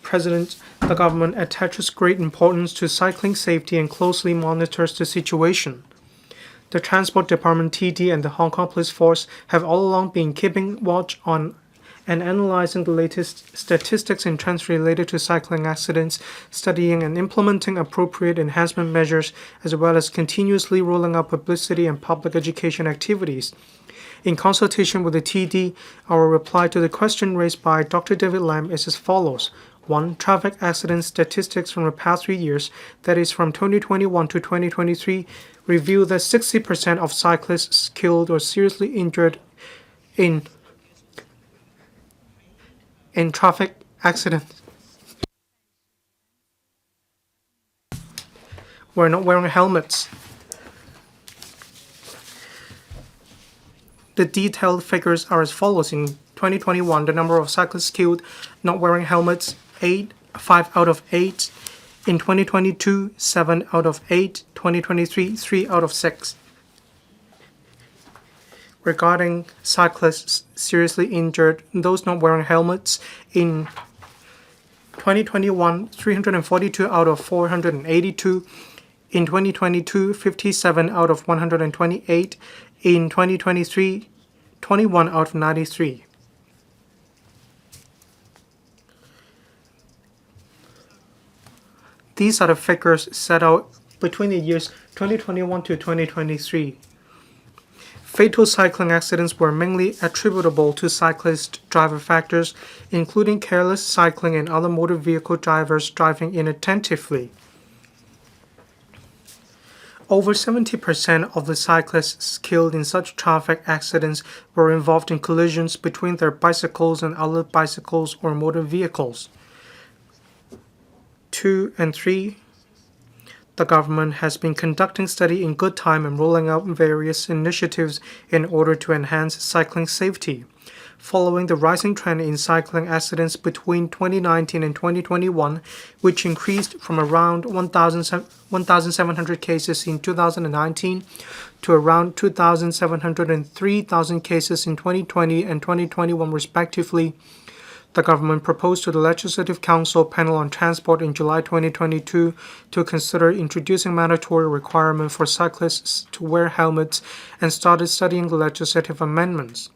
Speaker 3: President, the government attaches great importance to cycling safety and closely monitors the situation. The Transport Department TD and the Hong Kong Police Force have all along been keeping watch on and analyzing the latest statistics and trends related to cycling accidents, studying and implementing appropriate enhancement measures, as well as continuously rolling out publicity and public education activities. In consultation with the TD, our reply to the question raised by Dr. David LAM is as follows. 1. Traffic accident statistics from the past 3 years, that is from 2021 to 2023, reveal that 60% of cyclists killed or seriously injured in traffic accidents were not wearing helmets. The detailed figures are as follows. In 2021, the number of cyclists killed not wearing helmets, 5 out of 8. In 2022, 7 out of 8. 2023, 3 out of 6. Regarding cyclists seriously injured, those not wearing helmets, in 2021, 342 out of 482. In 2022, 57 out of 128. In 2023, 21 out of 93. These are the figures set out between the years 2021 to 2023. Fatal cycling accidents were mainly attributable to cyclist driver factors, including careless cycling and other motor vehicle drivers driving inattentively. Over 70% of the cyclists killed in such traffic accidents were involved in collisions between their bicycles and other bicycles or motor vehicles. 2 and 3. The government has been conducting study in good time and rolling out various initiatives in order to enhance cycling safety. Following the rising trend in cycling accidents between 2019 and 2021, which increased from around 1,700 cases in 2019 to around 2,700 and 3,000 cases in 2020 and 2021 respectively, the government proposed to the Legislative Council Panel on Transport in July 2022 to consider introducing mandatory requirement for cyclists to wear helmets and started studying the legislative amendments.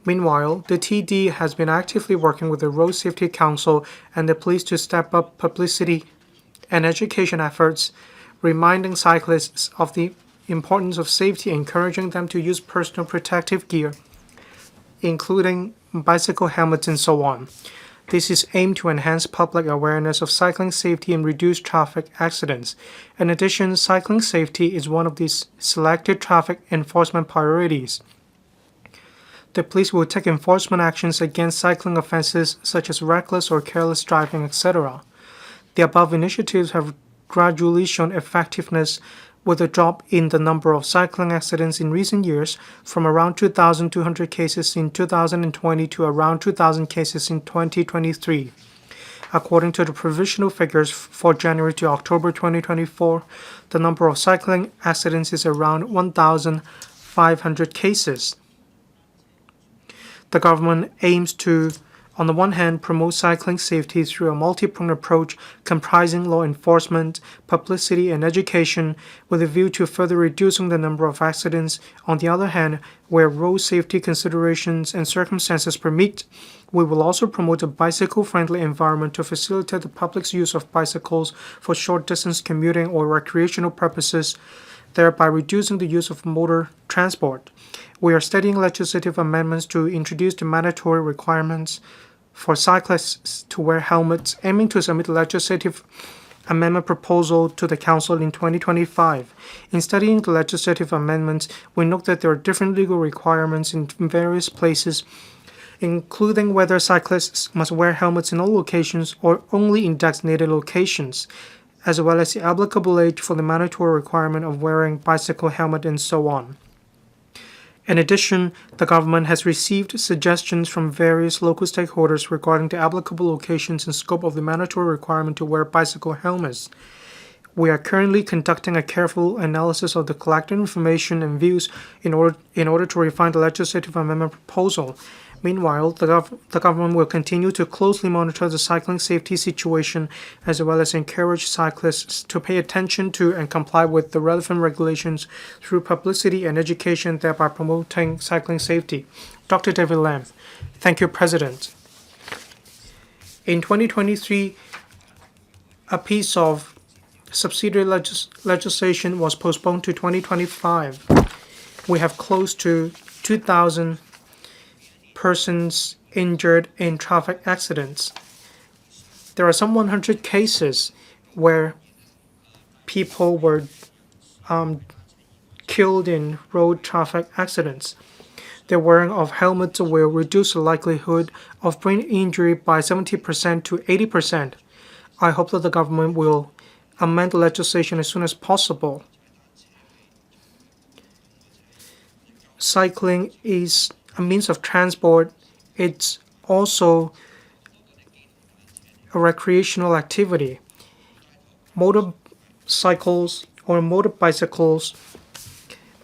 Speaker 3: Meanwhile, the TD has been actively working with the Road Safety Council and the police to step up publicity and education efforts, reminding cyclists of the importance of safety, encouraging them to use personal protective gear, including bicycle helmets and so on. This is aimed to enhance public awareness of cycling safety and reduce traffic accidents. In addition, cycling safety is one of these selected traffic enforcement priorities. The police will take enforcement actions against cycling offenses such as reckless or careless driving, etc. The above initiatives have gradually shown effectiveness, with a drop in the number of cycling accidents in recent years from around 2,200 cases in 2020 to around 2,000 cases in 2023. According to the provisional figures for January to October 2024, the number of cycling accidents is around 1,500 cases. The government aims to, on the one hand, promote cycling safety through a multi-pronged approach comprising law enforcement, publicity, and education, with a view to further reducing the number of accidents. On the other hand, where road safety considerations and circumstances permit, we will also promote a bicycle-friendly environment to facilitate the public's use of bicycles for short-distance commuting or recreational purposes, thereby reducing the use of motor transport. We are studying legislative amendments to introduce the mandatory requirements for cyclists to wear helmets, aiming to submit a legislative amendment proposal to the Council in 2025. In studying the legislative amendments, we note that there are different legal requirements in various places, including whether cyclists must wear helmets in all locations or only in designated locations, as well as the applicable age for the mandatory requirement of wearing bicycle helmet and so on. In addition, the government has received suggestions from various local stakeholders regarding the applicable locations and scope of the mandatory requirement to wear bicycle helmets. We are currently conducting a careful analysis of the collected information and views in order to refine the legislative amendment proposal. Meanwhile, the government will continue to closely monitor the cycling safety situation as well as encourage cyclists to pay attention to and comply with the relevant regulations through publicity and education, thereby promoting cycling safety. Dr. David LAM. Thank you, President. In 2023, a piece of subsidiary legislation was postponed to 2025. We have close to 2,000 persons injured in traffic accidents. There are some 100 cases where people were killed in road traffic accidents. The wearing of helmets will reduce the likelihood of brain injury by 70% to 80%. I hope that the government will amend the legislation as soon as possible. Cycling is a means of transport. It's also a recreational activity. Motorcycles or motorbicycles,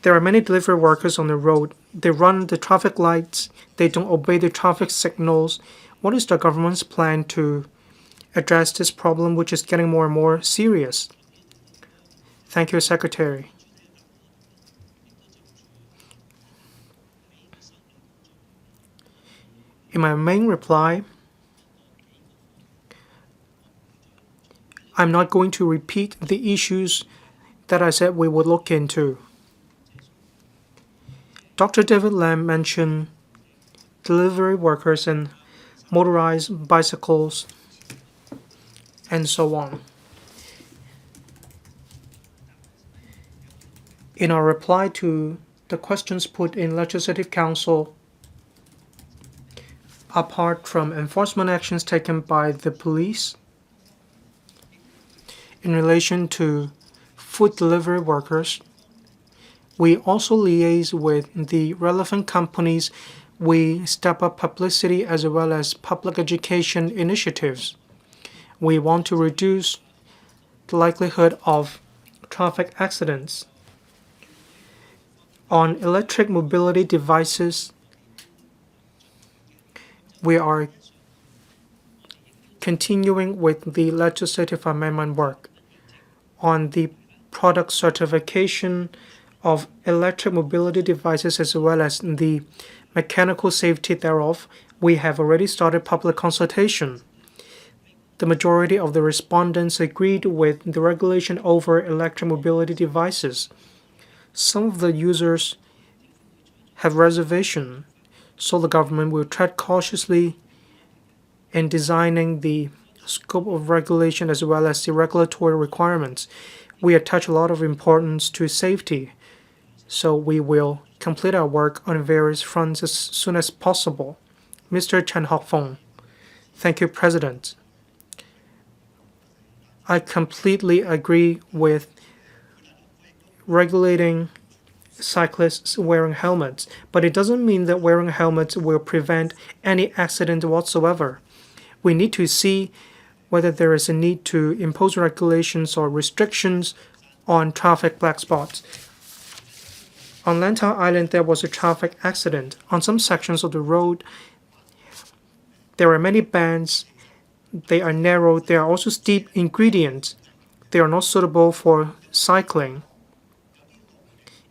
Speaker 3: there are many delivery workers on the road. They run the traffic lights. They don't obey the traffic signals. What is the government's plan to address this problem, which is getting more and more serious? Thank you, Secretary. In my main reply, I'm not going to repeat the issues that I said we would look into. Dr. David LAM mentioned delivery workers and motorized bicycles and so on. In our reply to the questions put in Legislative Council, apart from enforcement actions taken by the police in relation to food delivery workers, we also liaise with the relevant companies. We step up publicity as well as public education initiatives. We want to reduce the likelihood of traffic accidents. On electric mobility devices, we are continuing with the legislative amendment work. On the product certification of electric mobility devices as well as the mechanical safety thereof, we have already started public consultation. The majority of the respondents agreed with the regulation over electric mobility devices. Some of the users have reservation, so the government will tread cautiously in designing the scope of regulation as well as the regulatory requirements. We attach a lot of importance to safety, so we will complete our work on various fronts as soon as possible. Mr. Chen Hock-fong. Thank you, President. I completely agree with regulating cyclists wearing helmets, but it doesn't mean that wearing helmets will prevent any accident whatsoever. We need to see whether there is a need to impose regulations or restrictions on traffic black spots. On Lantau Island, there was a traffic accident. On some sections of the road, there are many bends. They are narrow. There are also steep ingredients. They are not suitable for cycling.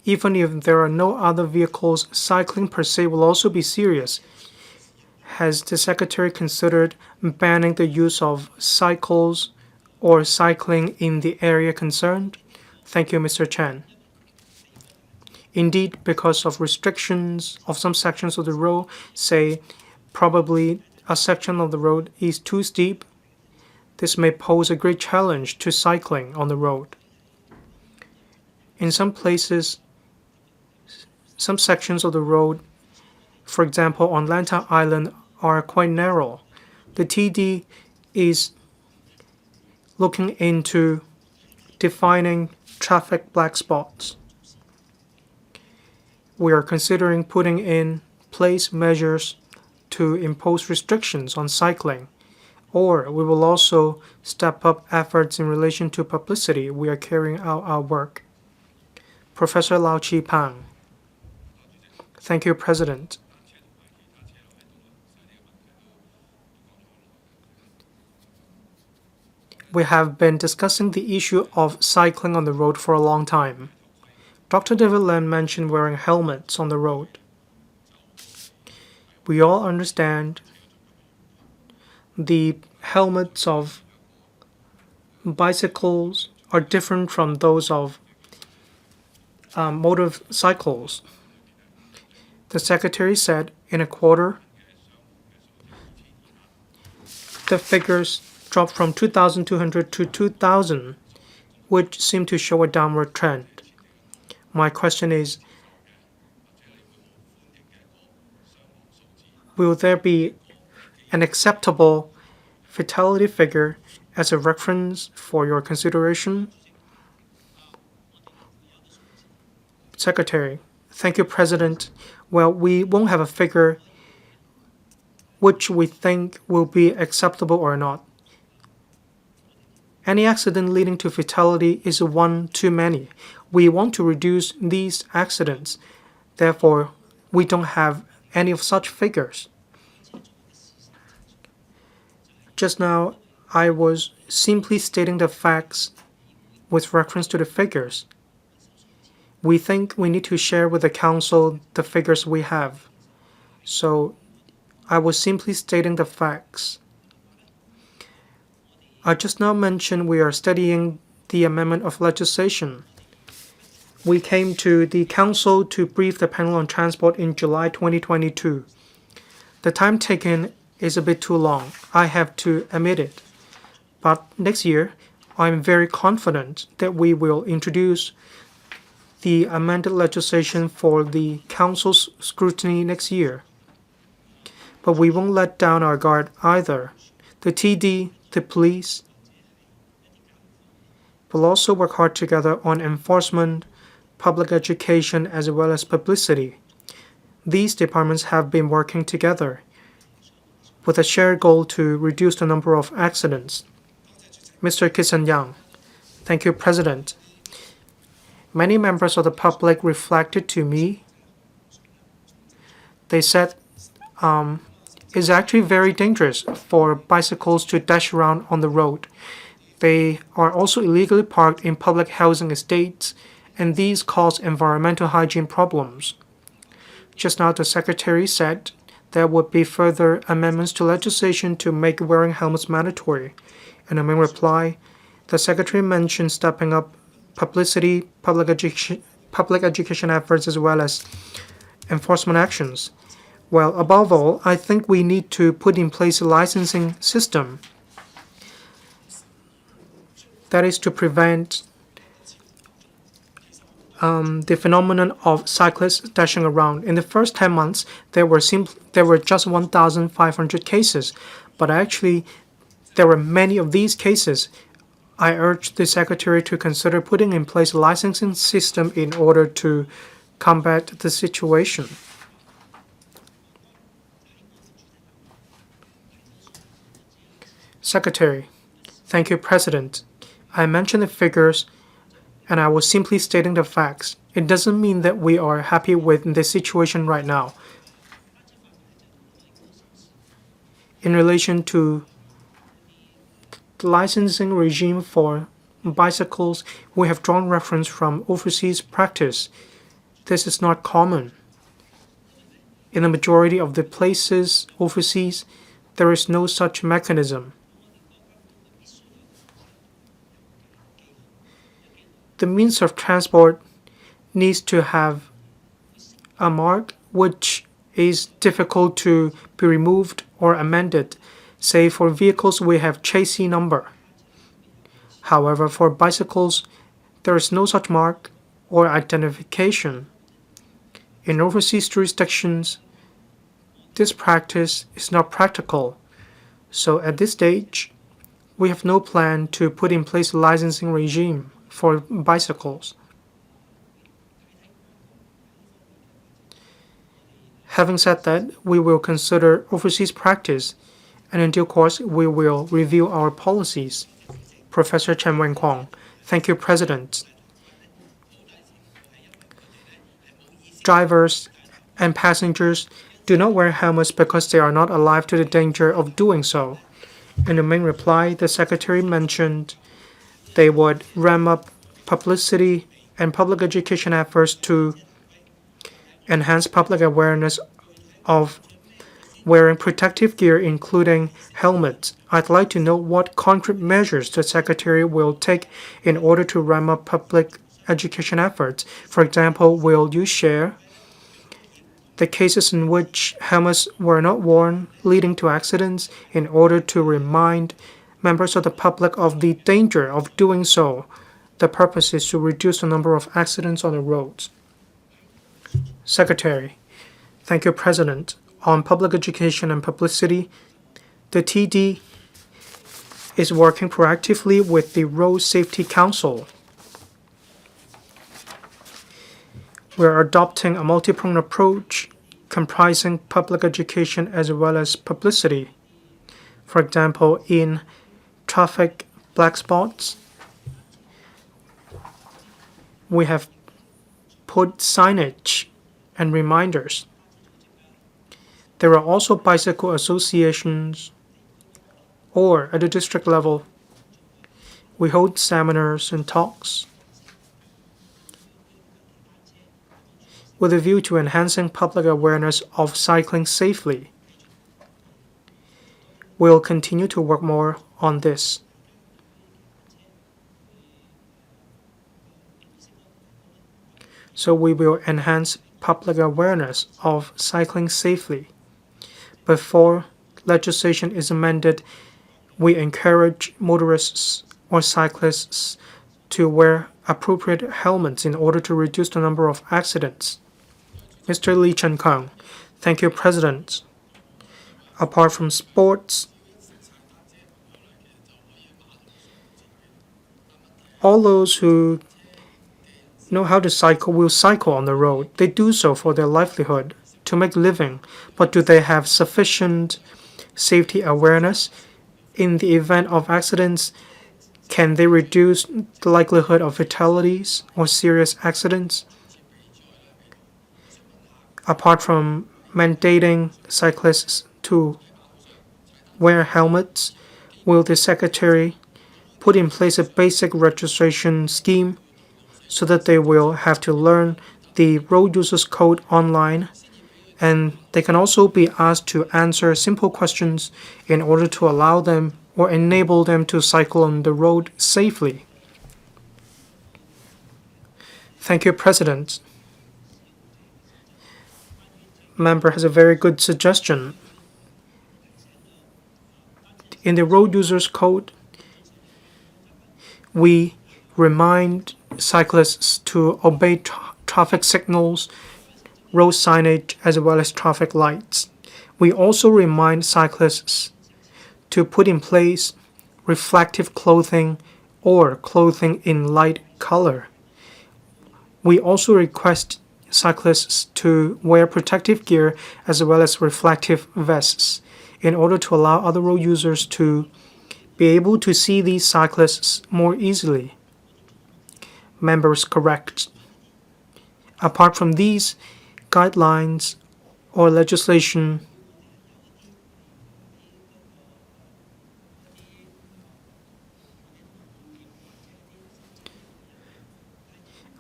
Speaker 3: Even if there are no other vehicles, cycling per se will also be serious. Has the Secretary considered banning the use of cycles or cycling in the area concerned? Thank you, Mr. Chen. Indeed, because of restrictions of some sections of the road, say probably a section of the road is too steep, this may pose a great challenge to cycling on the road. In some places, some sections of the road, for example on Lantau Island, are quite narrow. The TD is looking into defining traffic black spots. We are considering putting in place measures to impose restrictions on cycling, or we will also step up efforts in relation to publicity. We are carrying out our work. Professor Lau Chi-pang. Thank you, President. We have been discussing the issue of cycling on the road for a long time. Dr. David LAM mentioned wearing helmets on the road. We all understand the helmets of bicycles are different from those of motorcycles. The Secretary said in a quarter, the figures dropped from 2,200 to 2,000, which seem to show a downward trend. My question is, will there be an acceptable fatality figure as a reference for your consideration? Secretary, thank you, President. Well, we won't have a figure which we think will be acceptable or not. Any accident leading to fatality is one too many. We want to reduce these accidents. Therefore, we don't have any of such figures. Just now, I was simply stating the facts with reference to the figures. We think we need to share with the Council the figures we have. So, I was simply stating the facts. I just now mentioned we are studying the amendment of legislation. We came to the Council to brief the panel on transport in July 2022. The time taken is a bit too long. I have to admit it. But next year, I'm very confident that we will introduce the amended legislation for the Council's scrutiny next year. But we won't let down our guard either. The TD, the police, will also work hard together on enforcement, public education, as well as publicity. These departments have been working together with a shared goal to reduce the number of accidents. Mr. Kisanyang, thank you, President. Many members of the public reflected to me. They said it's actually very dangerous for bicycles to dash around on the road. They are also illegally parked in public housing estates, and these cause environmental hygiene problems. Just now, the Secretary said there would be further amendments to legislation to make wearing helmets mandatory. In a main reply, the Secretary mentioned stepping up publicity, public education efforts, as well as enforcement actions. Well, above all, I think we need to put in place a licensing system that is to prevent the phenomenon of cyclists dashing around. In the first 10 months, there were just 1,500 cases, but actually there were many of these cases. I urge the Secretary to consider putting in place a licensing system in order to combat the situation. Secretary, thank you, President. I mentioned the figures, and I was simply stating the facts. It doesn't mean that we are happy with the situation right now. In relation to the licensing regime for bicycles, we have drawn reference from overseas practice. This is not common. In the majority of the places overseas, there is no such mechanism. The means of transport needs to have a mark which is difficult to be removed or amended. Say for vehicles we have chassis number. However, for bicycles, there is no such mark or identification. In overseas jurisdictions, this practice is not practical. So at this stage, we have no plan to put in place a licensing regime for bicycles. Having said that, we will consider overseas practice, and in due course, we will review our policies. Professor Chen Wen-kwong. Thank you, President. Drivers and passengers do not wear helmets because they are not alive to the danger of doing so. In the main reply, the Secretary mentioned they would ramp up publicity and public education efforts to enhance public awareness of wearing protective gear, including helmets. I'd like to know what concrete measures the Secretary will take in order to ramp up public education efforts. For example, will you share the cases in which helmets were not worn, leading to accidents, in order to remind members of the public of the danger of doing so? The purpose is to reduce the number of accidents on the roads. Secretary. Thank you, President. On public education and publicity, the TD is working proactively with the Road Safety Council. We are adopting a multi-pronged approach comprising public education as well as publicity. For example, in traffic black spots, we have put signage and reminders. There are also bicycle associations, or at the district level, we hold seminars and talks with a view to enhancing public awareness of cycling safely. We'll continue to work more on this. So we will enhance public awareness of cycling safely. Before legislation is amended, we encourage motorists or cyclists to wear appropriate helmets in order to reduce the number of accidents. Mr. Lee Chen-kong. Thank you, President. Apart from sports, all those who know how to cycle will cycle on the road. They do so for their livelihood, to make a living. But do they have sufficient safety awareness? In the event of accidents, can they reduce the likelihood of fatalities or serious accidents? Apart from mandating cyclists to wear helmets, will the Secretary put in place a basic registration scheme so that they will have to learn the road users code online, and they can also be asked to answer simple questions in order to allow them or enable them to cycle on the road safely? Thank you, President. Member has a very good suggestion. In the road users code, we remind cyclists to obey traffic signals, road signage, as well as traffic lights. We also remind cyclists to put in place reflective clothing or clothing in light color. We also request cyclists to wear protective gear as well as reflective vests in order to allow other road users to be able to see these cyclists more easily. Members correct. Apart from these guidelines or legislation,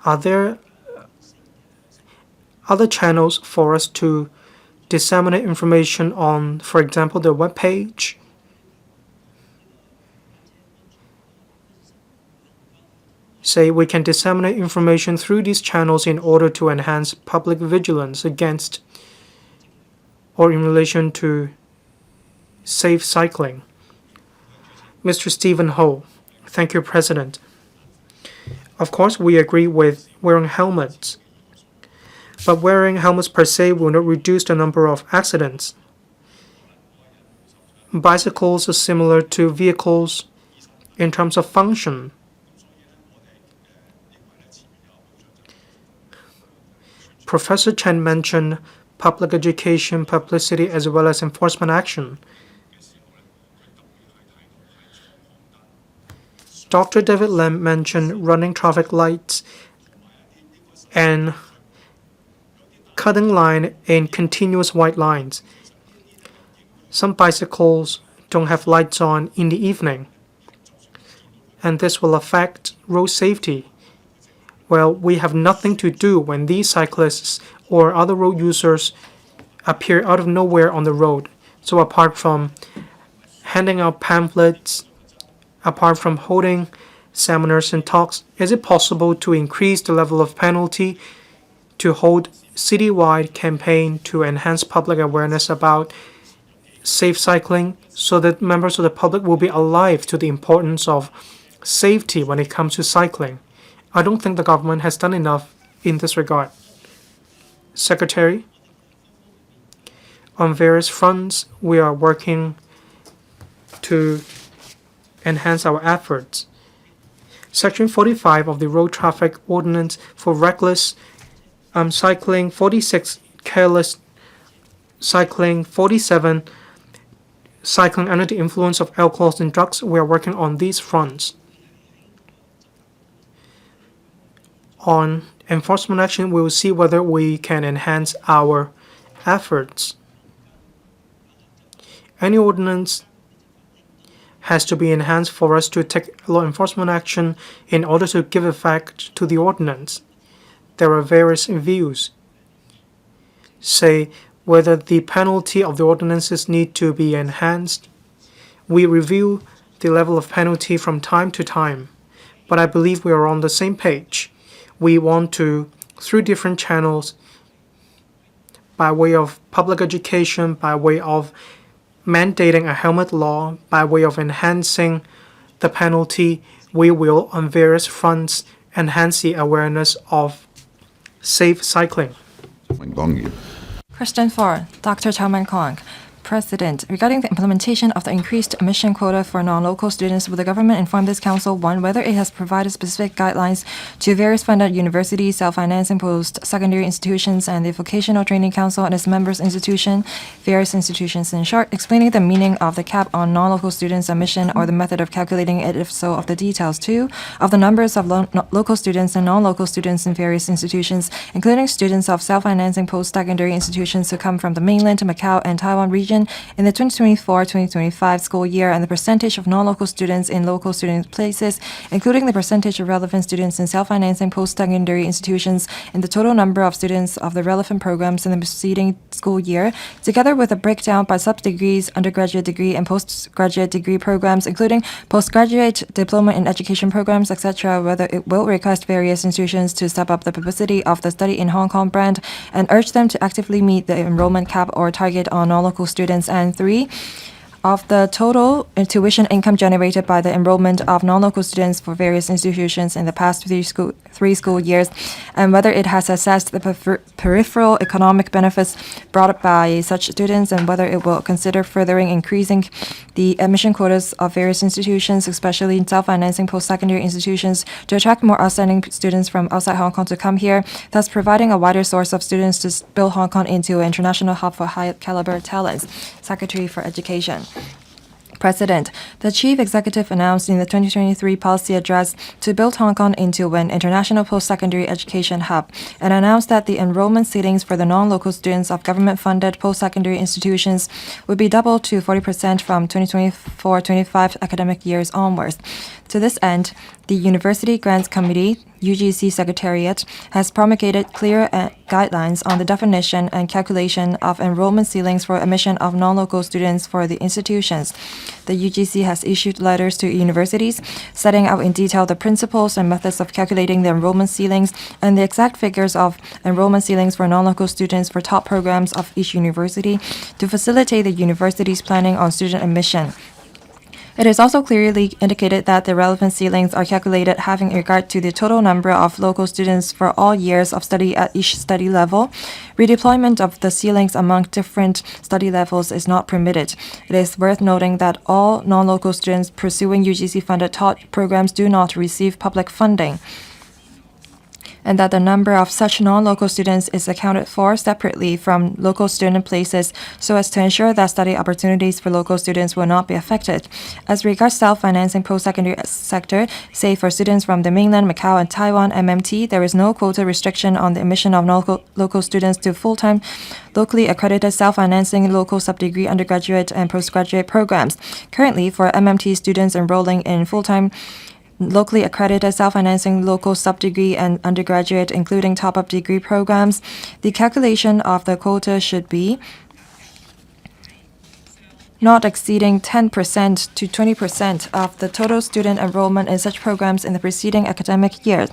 Speaker 3: are there other channels for us to disseminate information on, for example, the web page? Say we can disseminate information through these channels in order to enhance public vigilance against or in relation to safe cycling? Mr. Stephen Ho. Thank you, President. Of course, we agree with wearing helmets, but wearing helmets per se will not reduce the number of accidents. Bicycles are similar to vehicles in terms of function. Professor Chen mentioned public education, publicity, as well as enforcement action. Dr. David LAM mentioned running traffic lights and cutting line in continuous white lines. Some bicycles don't have lights on in the evening, and this will affect road safety. Well, we have nothing to do when these cyclists or other road users appear out of nowhere on the road. So apart from handing out pamphlets, apart from holding seminars and talks, is it possible to increase the level of penalty, to hold citywide campaign to enhance public awareness about safe cycling so that members of the public will be alive to the importance of safety when it comes to cycling? I don't think the government has done enough in this regard. Secretary, on various fronts, we are working to enhance our efforts. Section 45 of the Road Traffic Ordinance for reckless cycling, 46 careless cycling, 47 cycling under the influence of alcohol and drugs. We are working on these fronts. On enforcement action, we will see whether we can enhance our efforts. Any ordinance has to be enhanced for us to take law enforcement action in order to give effect to the ordinance. There are various views. Say whether the penalty of the ordinances need to be enhanced. We review the level of penalty from time to time, but I believe we are on the same page. We want to, through different channels, by way of public education, by way of mandating a helmet law, by way of enhancing the penalty, we will, on various fronts, enhance the awareness of safe cycling.
Speaker 4: Question 4, Dr. Chow Man-kong. President, regarding the implementation of the increased admission quota for non-local students, will the government inform this council, 1, whether it has provided specific guidelines to various funded universities, self-financing post-secondary institutions, and the Vocational Training Council and its members' institution, various institutions in short, explaining the meaning of the cap on non-local students' admission or the method of calculating it, if so, of the details, 2, of the numbers of local students and non-local students in various institutions, including students of self-financing post-secondary institutions who come from the mainland, Macau, and Taiwan region in the 2024-2025 school year, and the percentage of non-local students in local student places, including the percentage of relevant students in self-financing post-secondary institutions in the total number of students of the relevant programs in the preceding school year, together with a breakdown by sub-degrees, undergraduate degree, and postgraduate degree programs, including postgraduate diploma in education programs, etc., whether it will request various institutions to step up the publicity of the Study in Hong Kong brand and urge them to actively meet the enrollment cap or target on non-local students. And 3, of the total tuition income generated by the enrollment of non-local students for various institutions in the past three school years, and whether it has assessed the peripheral economic benefits brought by such students, and whether it will consider furthering increasing the admission quotas of various institutions, especially in self-financing post-secondary institutions, to attract more outstanding students from outside Hong Kong to come here, thus providing a wider source of students to build Hong Kong into an international hub for high-caliber talents. Secretary for Education. President, the Chief Executive announced in the 2023 policy address to build Hong Kong into an international post-secondary education hub, and announced that the enrollment ceilings for the non-local students of government-funded post-secondary institutions would be doubled to 40% from 2024-25 academic years onwards. To this end, The University Grants Committee, UGC Secretariat, has promulgated clear guidelines on the definition and calculation of enrollment ceilings for admission of non-local students for the institutions. The UGC has issued letters to universities setting out in detail the principles and methods of calculating the enrollment ceilings and the exact figures of enrollment ceilings for non-local students for top programs of each university to facilitate the university's planning on student admission. It is also clearly indicated that the relevant ceilings are calculated having regard to the total number of local students for all years of study at each study level. Redeployment of the ceilings among different study levels is not permitted. It is worth noting that all non-local students pursuing UGC-funded top programs do not receive public funding, and that the number of such non-local students is accounted for separately from local student places so as to ensure that study opportunities for local students will not be affected. As regards self-financing post-secondary sector, say for students from the Mainland, Macau, and Taiwan MMT, there is no quota restriction on the admission of local students to full-time, locally accredited self-financing local sub-degree undergraduate and postgraduate programs. Currently, for MMT students enrolling in full-time locally accredited self-financing local sub-degree and undergraduate, including top-up degree programs, the calculation of the quota should be not exceeding 10% to 20% of the total student enrollment in such programs in the preceding academic year.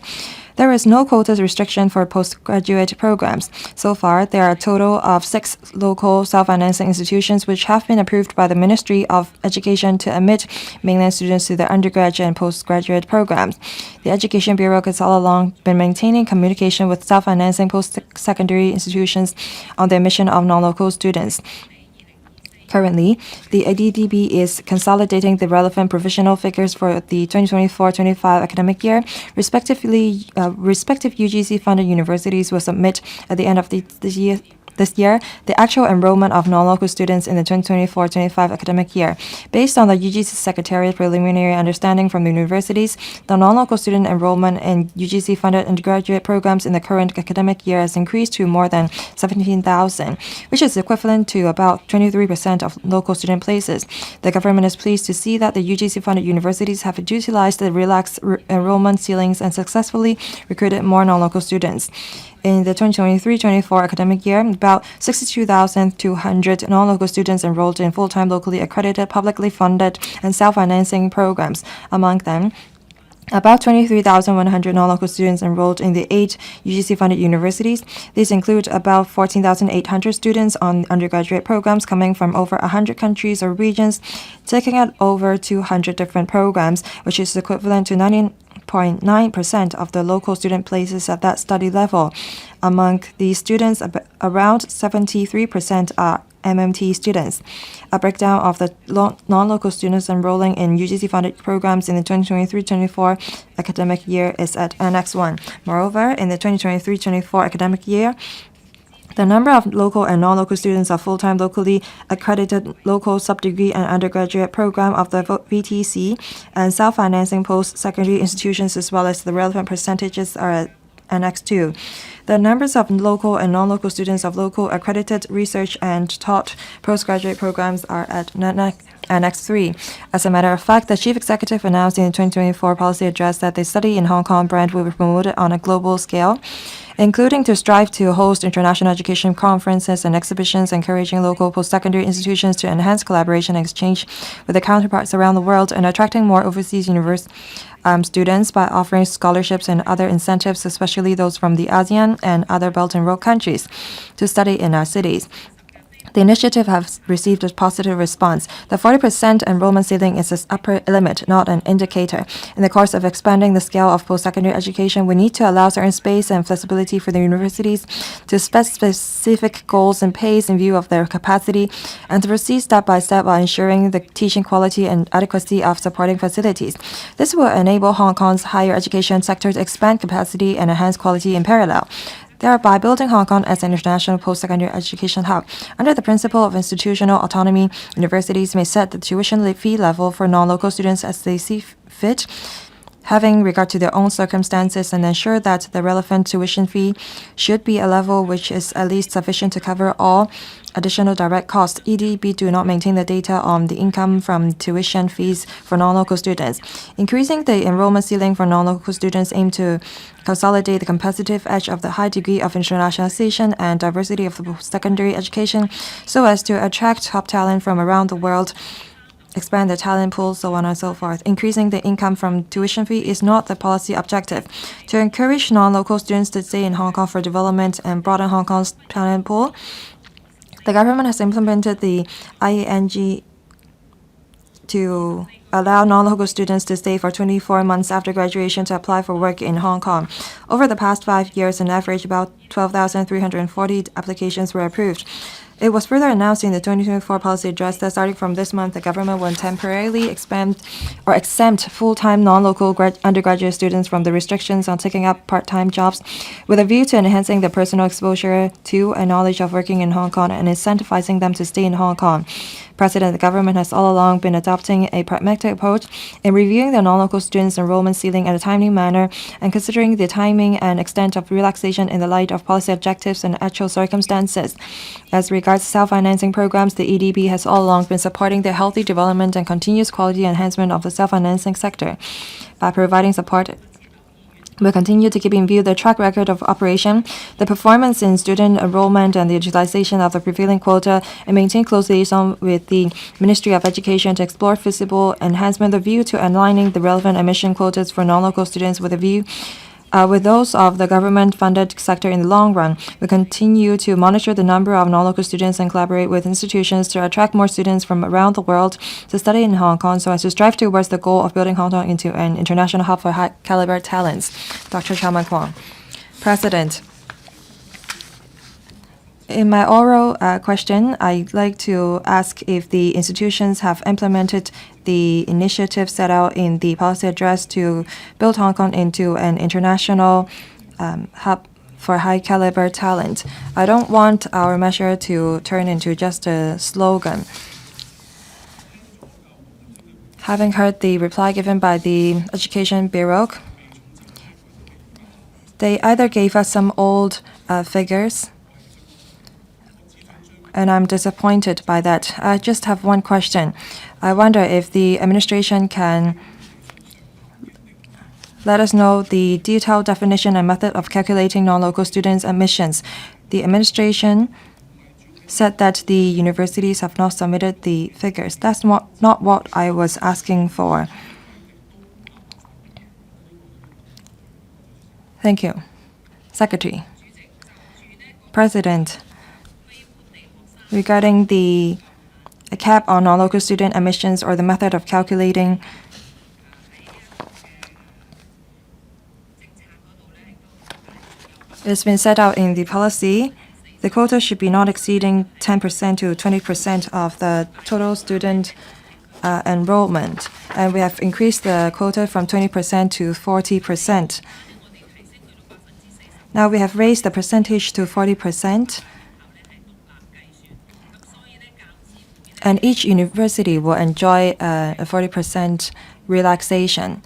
Speaker 4: There is no quota restriction for postgraduate programs. So far, there are a total of 6 local self-financing institutions which have been approved by the Ministry of Education to admit mainland students to their undergraduate and postgraduate programs. The Education Bureau has all along been maintaining communication with self-financing post-secondary institutions on the admission of non-local students. Currently, the ADDB is consolidating the relevant provisional figures for the 2024-25 academic year. Respective UGC-funded universities will submit at the end of this year the actual enrollment of non-local students in the 2024-25 academic year. Based on the UGC Secretariat preliminary understanding from the universities, the non-local student enrollment in UGC-funded undergraduate programs in the current academic year has increased to more than 17,000, which is equivalent to about 23% of local student places. The government is pleased to see that the UGC-funded universities have utilized the relaxed enrollment ceilings and successfully recruited more non-local students. In the 2023-24 academic year, about 62,200 non-local students enrolled in full-time locally accredited, publicly funded, and self-financing programs. Among them, about 23,100 non-local students enrolled in the 8 UGC-funded universities. These include about 14,800 students on undergraduate programs coming from over 100 countries or regions, taking out over 200 different programs, which is equivalent to 0.9% of the local student places at that study level. Among these students, around 73% are MMT students. A breakdown of the non-local students enrolling in UGC-funded programs in the 2023-24 academic year is at Annex 1. Moreover, in the 2023-24 academic year, the number of local and non-local students of full-time locally accredited local sub-degree and undergraduate program of the VTC and self-financing post-secondary institutions as well as the relevant percentages are at Annex 2. The numbers of local and non-local students of local accredited research and taught postgraduate programs are at Annex 3. As a matter of fact, the Chief Executive announced in the 2024 policy address that the Study in Hong Kong brand will be promoted on a global scale, including to strive to host international education conferences and exhibitions, encouraging local post-secondary institutions to enhance collaboration and exchange with their counterparts around the world, and attracting more overseas students by offering scholarships and other incentives, especially those from the ASEAN and other Belt and Road countries, to study in our cities. The initiative has received a positive response. The 40% enrollment ceiling is its upper limit, not an indicator. In the course of expanding the scale of post-secondary education, we need to allow certain space and flexibility for the universities to set specific goals and pace in view of their capacity, and to proceed step by step while ensuring the teaching quality and adequacy of supporting facilities. This will enable Hong Kong's higher education sector to expand capacity and enhance quality in parallel, thereby building Hong Kong as an international post-secondary education hub. Under the principle of institutional autonomy, universities may set the tuition fee level for non-local students as they see fit. having regard to their own circumstances and ensure that the relevant tuition fee should be a level which is at least sufficient to cover all additional direct costs. EDB do not maintain the data on the income from tuition fees for non-local students. Increasing the enrollment ceiling for non-local students aim to consolidate the competitive edge of the high degree of internationalization and diversity of the secondary education so as to attract top talent from around the world, expand the talent pool, so on and so forth. Increasing the income from tuition fee is not the policy objective. To encourage non-local students to stay in Hong Kong for development and broaden Hong Kong's talent pool, the government has implemented the IENG to allow non-local students to stay for 24 months after graduation to apply for work in Hong Kong. Over the past 5 years, on average, about 12,340 applications were approved. It was further announced in the 2024 policy address that starting from this month, the government will temporarily expand or exempt full-time non-local undergraduate students from the restrictions on taking up part-time jobs with a view to enhancing their personal exposure to and knowledge of working in Hong Kong and incentivizing them to stay in Hong Kong. President, the government has all along been adopting a pragmatic approach in reviewing the non-local students' enrollment ceiling in a timely manner and considering the timing and extent of relaxation in the light of policy objectives and actual circumstances. As regards self-financing programs, the EDB has all along been supporting the healthy development and continuous quality enhancement of the self-financing sector. By providing support, we'll continue to keep in view the track record of operation, the performance in student enrollment, and the utilization of the prevailing quota, and maintain close liaison with the Ministry of Education to explore feasible enhancement with a view to aligning the relevant admission quotas for non-local students with a view with those of the government-funded sector in the long run. We continue to monitor the number of non-local students and collaborate with institutions to attract more students from around the world to study in Hong Kong so as to strive towards the goal of building Hong Kong into an international hub for high-caliber talents. Dr. Chow Man-kong. President, in my oral question, I'd like to ask if the institutions have implemented the initiative set out in the policy address to build Hong Kong into an international hub for high-caliber talent. I don't want our measure to turn into just a slogan. Having heard the reply given by the Education Bureau, they either gave us some old figures, and I'm disappointed by that. I just have one question. I wonder if the administration can let us know the detailed definition and method of calculating non-local students' admissions. The administration said that the universities have not submitted the figures. That's not what I was asking for. Thank you. Secretary. President, regarding the cap on non-local student admissions or the method of calculating, it's been set out in the policy. The quota should be not exceeding 10% to 20% of the total student enrollment. And we have increased the quota from 20% to 40%. Now we have raised the percentage to 40%. And each university will enjoy a 40% relaxation.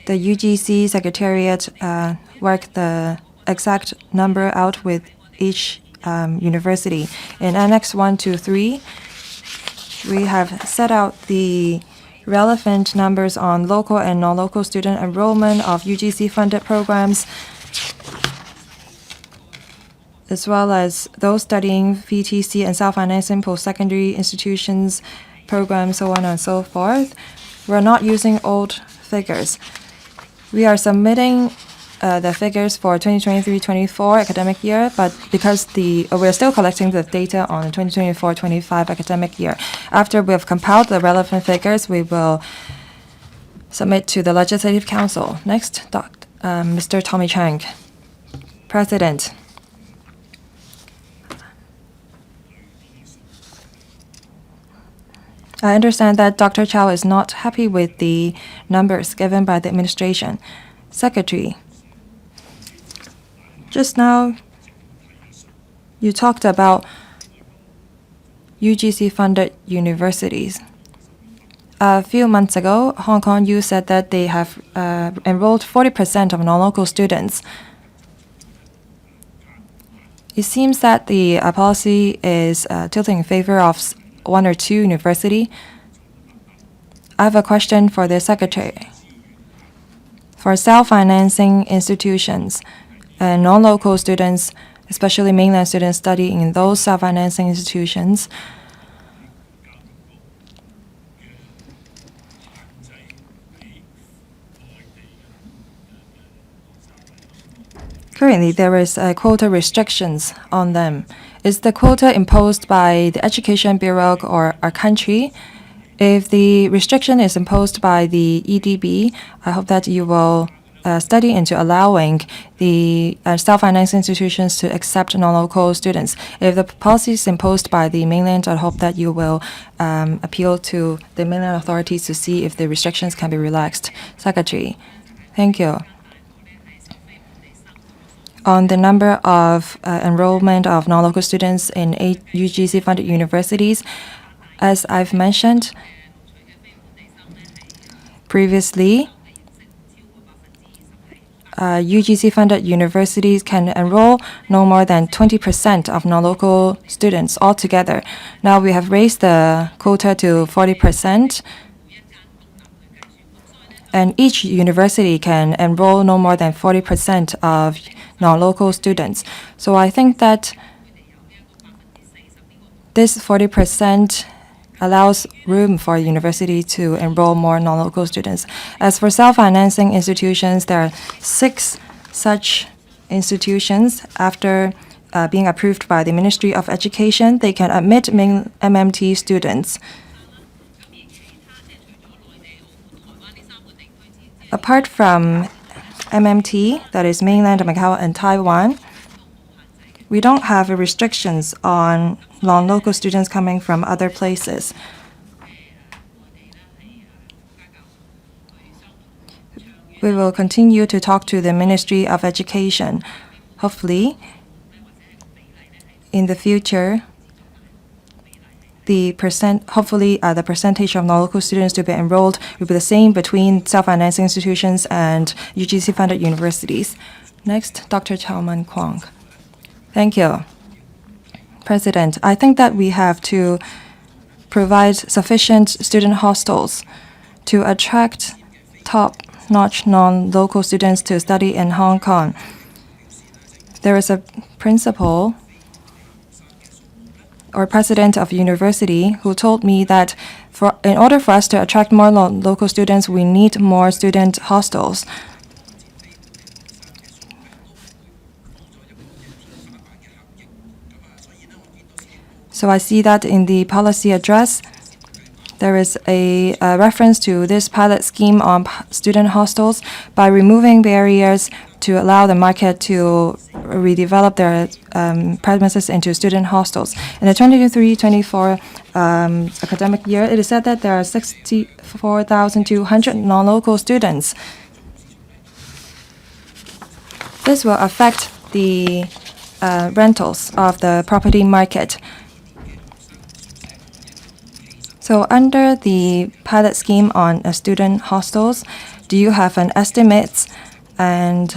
Speaker 4: The UGC Secretariat worked the exact number out with each university. In Annex 1 to 3, we have set out the relevant numbers on local and non-local student enrollment of UGC-funded programs, as well as those studying VTC and self-financing post-secondary institutions programs, so on and so forth. We're not using old figures. We are submitting the figures for 2023-24 academic year, but because we're still collecting the data on the 2024-25 academic year. After we have compiled the relevant figures, we will submit to the Legislative Council. Next, Mr. Tommy Chang. President. I understand that Dr. Chow is not happy with the numbers given by the administration. Secretary, just now you talked about UGC-funded universities. A few months ago, Hong Kong U said that they have enrolled 40% of non-local students. It seems that the policy is tilting in favor of one or two universities. I have a question for the Secretary. For self-financing institutions and non-local students, especially mainland students studying in those self-financing institutions, currently there is quota restrictions on them. Is the quota imposed by the Education Bureau or our country? If the restriction is imposed by the EDB, I hope that you will study into allowing the self-financing institutions to accept non-local students. If the policy is imposed by the mainland, I hope that you will appeal to the mainland authorities to see if the restrictions can be relaxed. Secretary, thank you. On the number of enrollment of non-local students in 8 UGC-funded universities, as I've mentioned previously, UGC-funded universities can enroll no more than 20% of non-local students altogether. Now we have raised the quota to 40%, and each university can enroll no more than 40% of non-local students. So I think that this 40% allows room for a university to enroll more non-local students. As for self-financing institutions, there are 6 such institutions. After being approved by the Ministry of Education, they can admit MMT students. Apart from MMT, that is Mainland, Macau, and Taiwan, we don't have restrictions on non-local students coming from other places. We will continue to talk to the Ministry of Education. Hopefully, in the future, the percentage of non-local students to be enrolled will be the same between self-financing institutions and UGC-funded universities. Next, Dr. Chow Man-kong. Thank you. President, I think that we have to provide sufficient student hostels to attract top-notch non-local students to study in Hong Kong. There is a principal or president of university who told me that in order for us to attract more local students, we need more student hostels. So I see that in the policy address, there is a reference to this pilot scheme on student hostels by removing barriers to allow the market to redevelop their premises into student hostels. In the 2023-24 academic year, it is said that there are 64,200 non-local students. This will affect the rentals of the property market. So under the pilot scheme on student hostels, do you have an estimate, and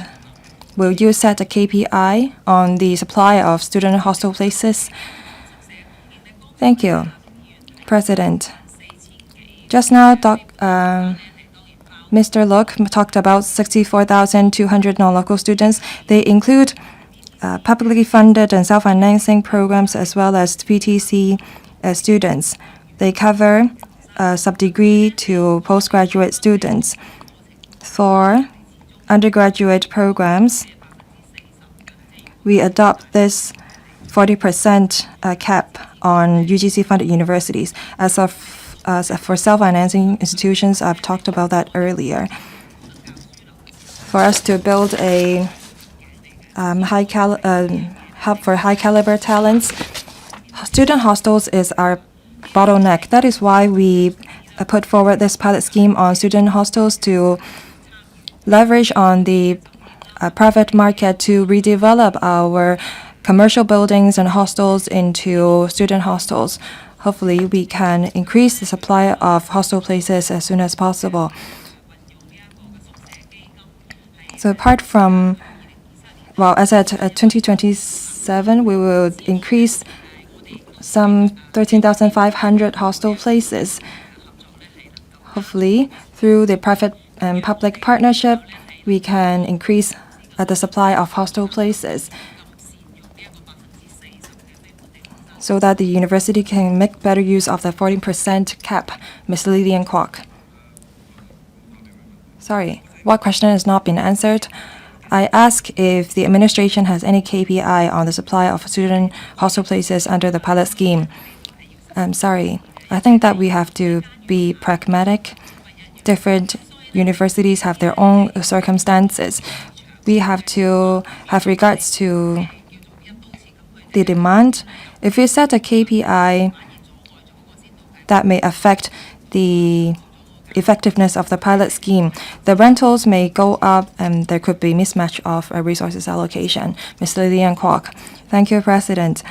Speaker 4: will you set a KPI on the supply of student hostel places? Thank you, President. Just now, Mr. Look talked about 64,200 non-local students. They include publicly funded and self-financing programs as well as PTC students. They cover sub-degree to postgraduate students. For undergraduate programs, we adopt this 40% cap on UGC-funded universities. As for self-financing institutions, I've talked about that earlier. For us to build a hub for high-caliber talents, student hostels is our bottleneck. That is why we put forward this pilot scheme on student hostels to leverage on the private market to redevelop our commercial buildings and hostels into student hostels. hopefully we can increase the supply of hostel places as soon as possible. So apart from, well, as at 2027, we will increase some 13,500 hostel places. Hopefully, through the private and public partnership, we can increase the supply of hostel places so that the university can make better use of the 14% cap. Ms. Lillian Kwok. Sorry, what question has not been answered? I ask if the administration has any KPI on the supply of student hostel places under the pilot scheme. I'm sorry. I think that we have to be pragmatic. Different universities have their own circumstances. We have to have regards to the demand. If we set a KPI that may affect the effectiveness of the pilot scheme, the rentals may go up and there could be mismatch of resources allocation. Ms. Lillian Kwok. Thank you, President.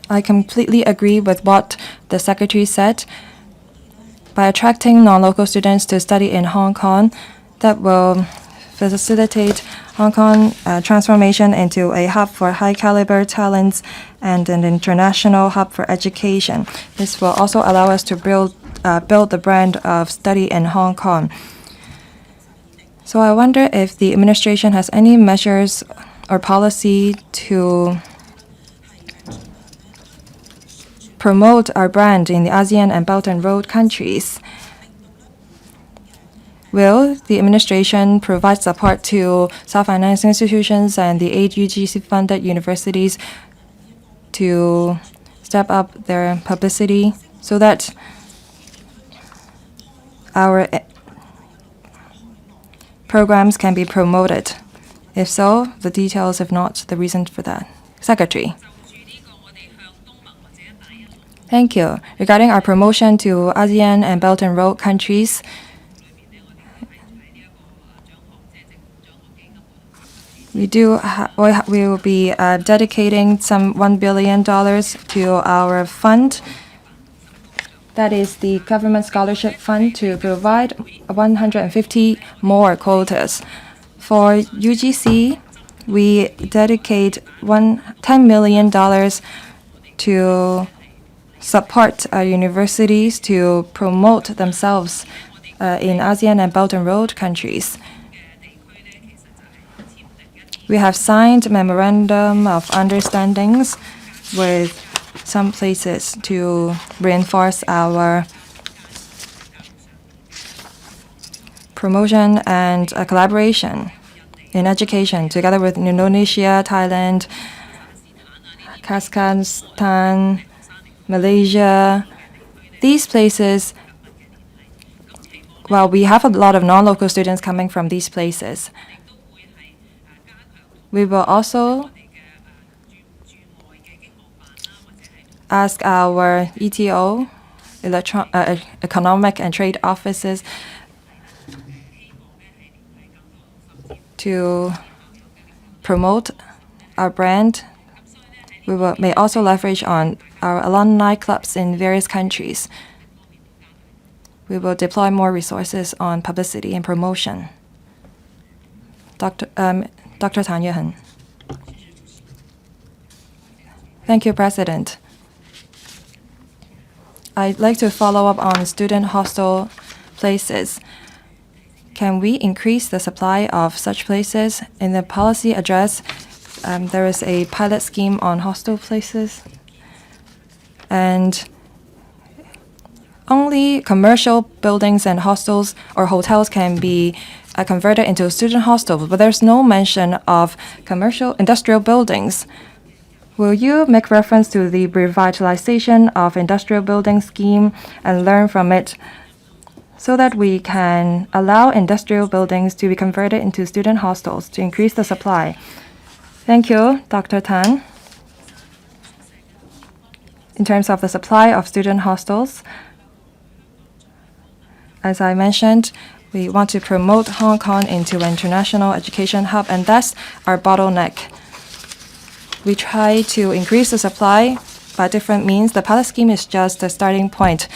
Speaker 4: I completely agree with what the Secretary said. By attracting non-local students to study in Hong Kong, that will facilitate Hong Kong transformation into a hub for high-caliber talents and an international hub for education. This will also allow us to build the brand of study in Hong Kong. So I wonder if the administration has any measures or policy to promote our brand in the ASEAN and Belt and Road countries. Will the administration provide support to self-financing institutions and the 8 UGC-funded universities to step up their publicity so that our programs can be promoted? If so, the details, if not, the reason for that. Secretary. Thank you. Regarding our promotion to ASEAN and Belt and Road countries, we will be dedicating some $1 billion to our fund. That is the government scholarship fund to provide 150 more quotas. For UGC, we dedicate $10 million to support universities to promote themselves in ASEAN and Belt and Road countries. We have signed memorandum of understandings with some places to reinforce our promotion and collaboration in education together with Indonesia, Thailand, Kazakhstan, Malaysia. These places, well, we have a lot of non-local students coming from these places. We will also ask our ETO, economic and trade offices, to promote our brand. We may also leverage on our alumni clubs in various countries. We will deploy more resources on publicity and promotion. Dr. Tan Yue-hen. Thank you, President. I'd like to follow up on student hostel places. Can we increase the supply of such places? In the policy address, there is a pilot scheme on hostel places. And only commercial buildings and hostels or hotels can be converted into student hostels, but there's no mention of commercial industrial buildings. Will you make reference to the revitalization of industrial building scheme and learn from it so that we can allow industrial buildings to be converted into student hostels to increase the supply? Thank you, Dr. Tan. In terms of the supply of student hostels, as I mentioned, we want to promote Hong Kong into an international education hub, and that's our bottleneck. We try to increase the supply via different means. The pilot scheme is just a starting point.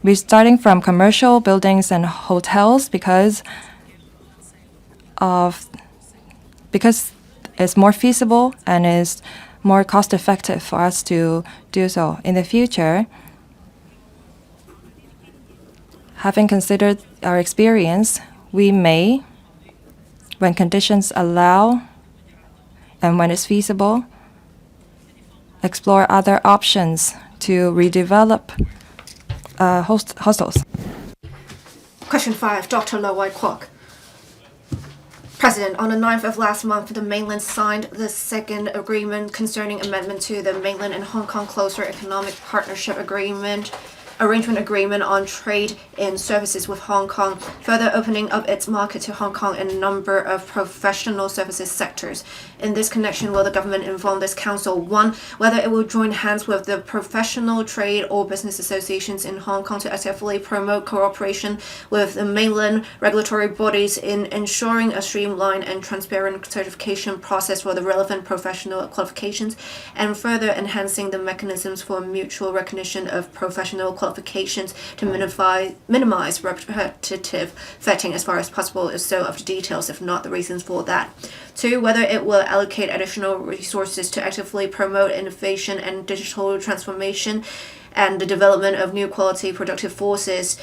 Speaker 4: We're starting from commercial buildings and hotels because it's more feasible and is more cost-effective for us to do so. In the future, having considered our experience, we may, when conditions allow and when it's feasible, explore other options to redevelop hostels.
Speaker 5: Question 5, Dr. LO Wai-kwok. President, on the 9th of last month, the Mainland signed the second agreement concerning amendment to the Mainland and Hong Kong Closer Economic Partnership Arrangement Agreement on Trade in Services with Hong Kong, further opening up its market to Hong Kong in a number of professional services sectors. In this connection, will the government inform this council, 1, whether it will join hands with the professional trade or business associations in Hong Kong to actively promote cooperation with the Mainland regulatory bodies in ensuring a streamlined and transparent certification process for the relevant professional qualifications, and further enhancing the mechanisms for mutual recognition of professional qualifications to minimize repetitive vetting as far as possible, if so, of the details, if not the reasons for that. 2, whether it will allocate additional resources to actively promote innovation and digital transformation and the development of new quality productive forces,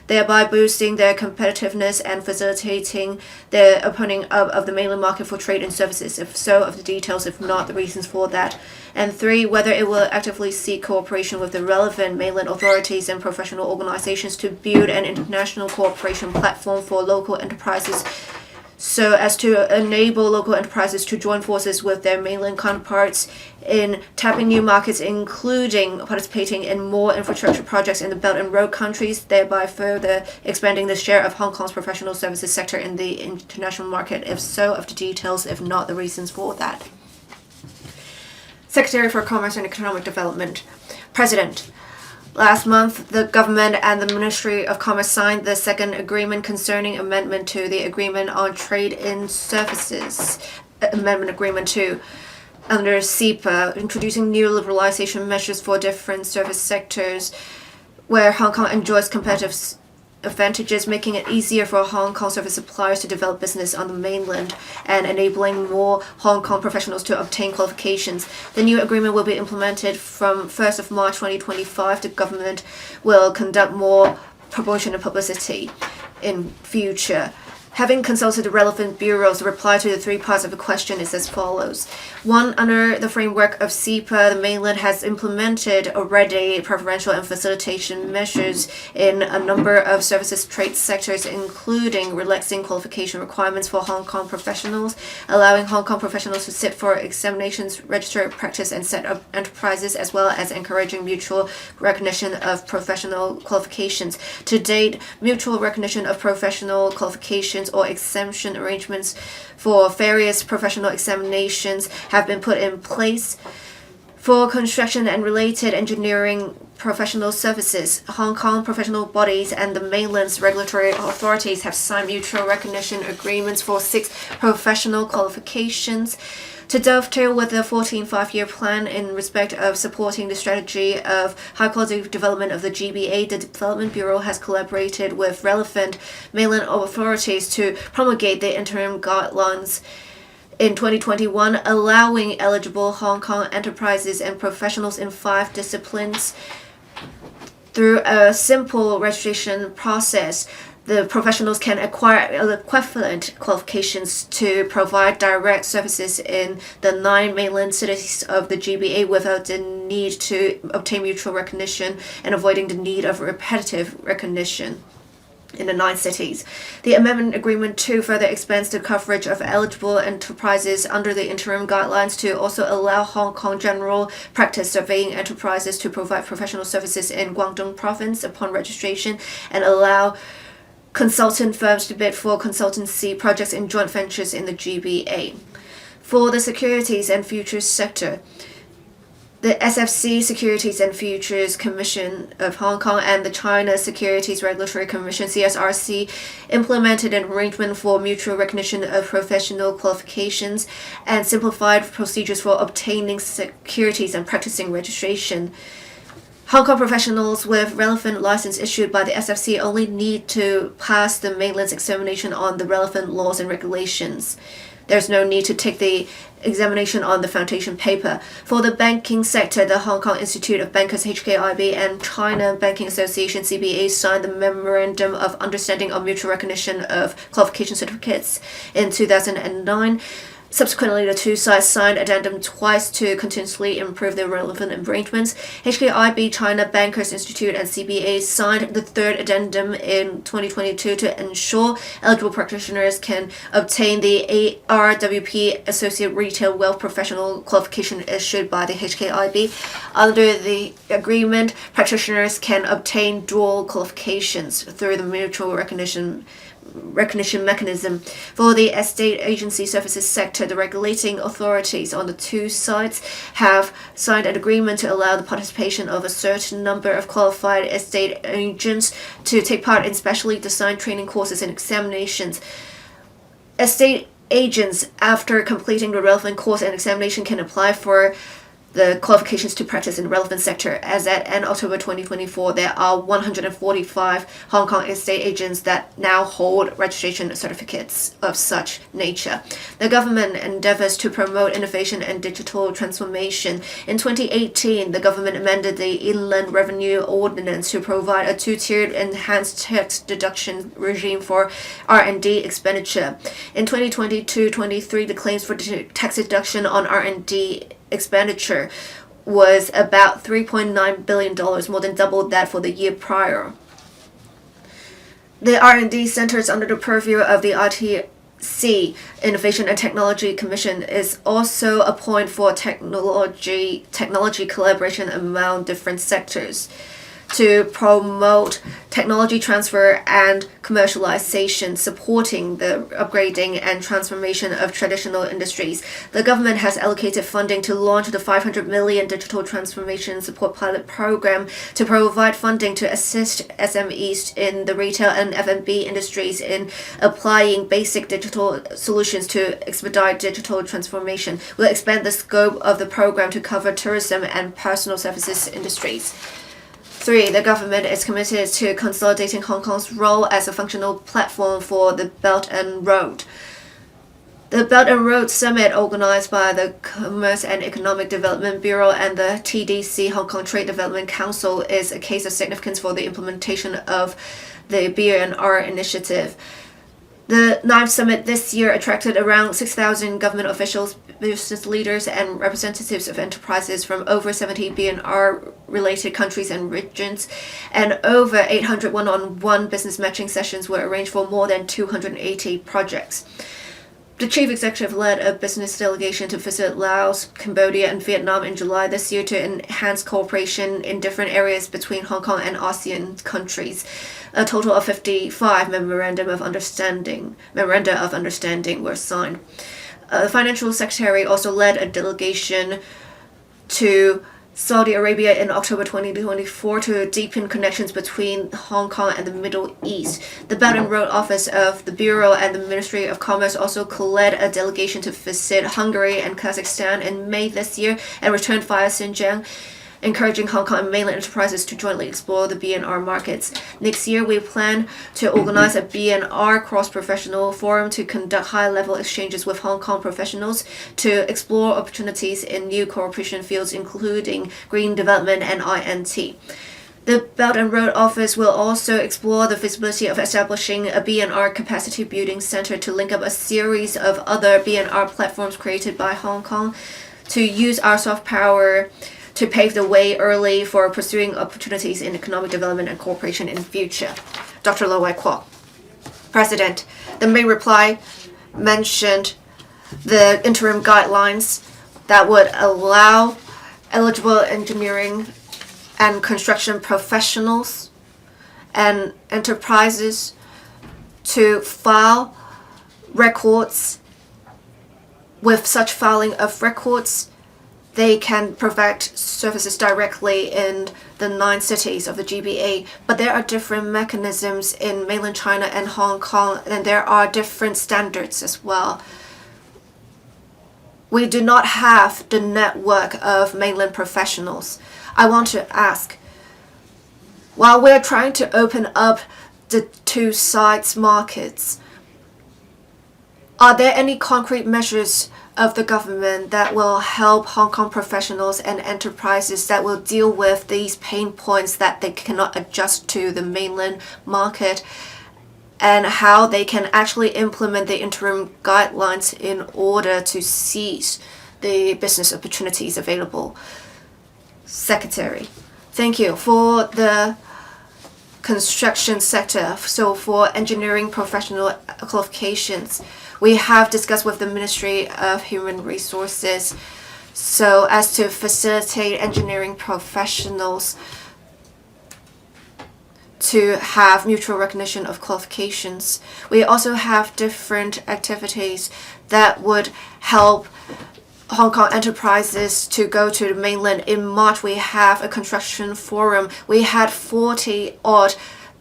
Speaker 5: thereby boosting their competitiveness and facilitating the opening up of the Mainland market for trade and services, if so, of the details, if not the reasons for that. And 3, whether it will actively seek cooperation with the relevant Mainland authorities and professional organizations to build an international cooperation platform for local enterprises so as to enable local enterprises to join forces with their Mainland counterparts in tapping new markets, including participating in more infrastructure projects in the Belt and Road countries, thereby further expanding the share of Hong Kong's professional services sector in the international market, if so, of the details, if not the reasons for that. Secretary for Commerce and Economic Development. President, last month, the government and the Ministry of Commerce signed the second agreement concerning amendment to the Agreement on Trade in Services, Amendment Agreement 2, under CEPA, introducing new liberalization measures for different service sectors where Hong Kong enjoys competitive advantages, making it easier for Hong Kong service suppliers to develop business on the Mainland and enabling more Hong Kong professionals to obtain qualifications. The new agreement will be implemented from 1st of March 2025. The government will conduct more promotion and publicity in future. Having consulted the relevant bureaus, the reply to the 3 parts of the question is as follows. 1, under the framework of CEPA, the Mainland has implemented already preferential and facilitation measures in a number of services trade sectors, including relaxing qualification requirements for Hong Kong professionals, allowing Hong Kong professionals to sit for examinations, register, practice, and set up enterprises, as well as encouraging mutual recognition of professional qualifications. To date, mutual recognition of professional qualifications or exemption arrangements for various professional examinations have been put in place. For construction and related engineering professional services, Hong Kong professional bodies and the Mainland's regulatory authorities have signed mutual recognition agreements for 6 professional qualifications. To dovetail with the 14th Five-Year Plan in respect of supporting the strategy of high-quality development of the GBA, the Development Bureau has collaborated with relevant Mainland authorities to promulgate the interim guidelines in 2021, allowing eligible Hong Kong enterprises and professionals in 5 disciplines through a simple registration process. The professionals can acquire equivalent qualifications to provide direct services in the 9 Mainland cities of the GBA without the need to obtain mutual recognition and avoiding the need of repetitive recognition in the 9 cities. The Amendment Agreement 2 further expands the coverage of eligible enterprises under the interim guidelines to also allow Hong Kong general practice surveying enterprises to provide professional services in Guangdong province upon registration, and allow consultant firms to bid for consultancy projects in joint ventures in the GBA. For the securities and futures sector, The SFC Securities and Futures Commission of Hong Kong and the China Securities Regulatory Commission (CSRC) implemented an arrangement for mutual recognition of professional qualifications and simplified procedures for obtaining securities and practicing registration. Hong Kong professionals with relevant license issued by the SFC only need to pass the Mainland's examination on the relevant laws and regulations. There's no need to take the examination on the foundation paper. For the banking sector, the Hong Kong Institute of Bankers (HKIB) and China Banking Association (CBA) signed the Memorandum of Understanding on Mutual Recognition of Qualification Certificates in 2009. Subsequently, the two sides signed addendum twice to continuously improve the relevant arrangements. HKIB, China Bankers Institute, and CBA signed the third addendum in 2022 to ensure eligible practitioners can obtain the ARWP Associate Retail Wealth Professional qualification issued by the HKIB. Under the agreement, practitioners can obtain dual qualifications through the mutual recognition mechanism. For the estate agency services sector, the regulating authorities on the two sides have signed an agreement to allow the participation of a certain number of qualified estate agents to take part in specially designed training courses and examinations. Estate agents, after completing the relevant course and examination, can apply for the qualifications to practice in the relevant sector. As at end October 2024, there are 145 Hong Kong estate agents that now hold registration certificates of such nature. The government endeavors to promote innovation and digital transformation. In 2018, the government amended the Inland Revenue Ordinance to provide a two-tiered enhanced tax deduction regime for R&D expenditure. In 2022-23, the claims for tax deduction on R&D expenditure was about $3.9 billion, more than double that for the year prior. The R&D centers under the purview of the ITC, Innovation and Technology Commission, is also a point for technology collaboration among different sectors to promote technology transfer and commercialization, supporting the upgrading and transformation of traditional industries. The government has allocated funding to launch the 500 million Digital Transformation Support Pilot Program to provide funding to assist SMEs in the retail and F&B industries in applying basic digital solutions to expedite digital transformation. We'll expand the scope of the program to cover tourism and personal services industries. 3. The government is committed to consolidating Hong Kong's role as a functional platform for the Belt and Road. The Belt and Road Summit, organized by the Commerce and Economic Development Bureau and the TDC Hong Kong Trade Development Council, is a case of significance for the implementation of the B&R initiative. The 9th summit this year attracted around 6,000 government officials, business leaders, and representatives of enterprises from over 70 B&R-related countries and regions, and over 800 one-on-one business matching sessions were arranged for more than 280 projects. The chief executive led a business delegation to visit Laos, Cambodia, and Vietnam in July this year to enhance cooperation in different areas between Hong Kong and ASEAN countries. A total of 55 memoranda of understanding were signed. The financial secretary also led a delegation to Saudi Arabia in October 2024 to deepen connections between Hong Kong and the Middle East. The Belt and Road Office of the Bureau and the Ministry of Commerce also led a delegation to visit Hungary and Kazakhstan in May this year and returned via Xinjiang, encouraging Hong Kong and mainland enterprises to jointly explore the B&R markets. Next year, we plan to organize a B&R cross-professional forum to conduct high-level exchanges with Hong Kong professionals to explore opportunities in new cooperation fields, including green development and INT. The Belt and Road Office will also explore the feasibility of establishing a B&R capacity building center to link up a series of other B&R platforms created by Hong Kong to use our soft power to pave the way early for pursuing opportunities in economic development and cooperation in the future. Dr. LO Wai-kwok. President, the main reply mentioned the interim guidelines that would allow eligible engineering and construction professionals and enterprises to file records. With such filing of records, they can provide services directly in the 9 cities of the GBA, but there are different mechanisms in mainland China and Hong Kong, and there are different standards as well. We do not have the network of mainland professionals. I want to ask, while we're trying to open up the 2 sides markets, are there any concrete measures of the government that will help Hong Kong professionals and enterprises that will deal with these pain points that they cannot adjust to the mainland market, and how they can actually implement the interim guidelines in order to seize the business opportunities available? Secretary, thank you. For the construction sector, so for engineering professional qualifications, we have discussed with the Ministry of Human Resources so as to facilitate engineering professionals to have mutual recognition of qualifications. We also have different activities that would help Hong Kong enterprises to go to the mainland. In March, we have a construction forum. We had 40-odd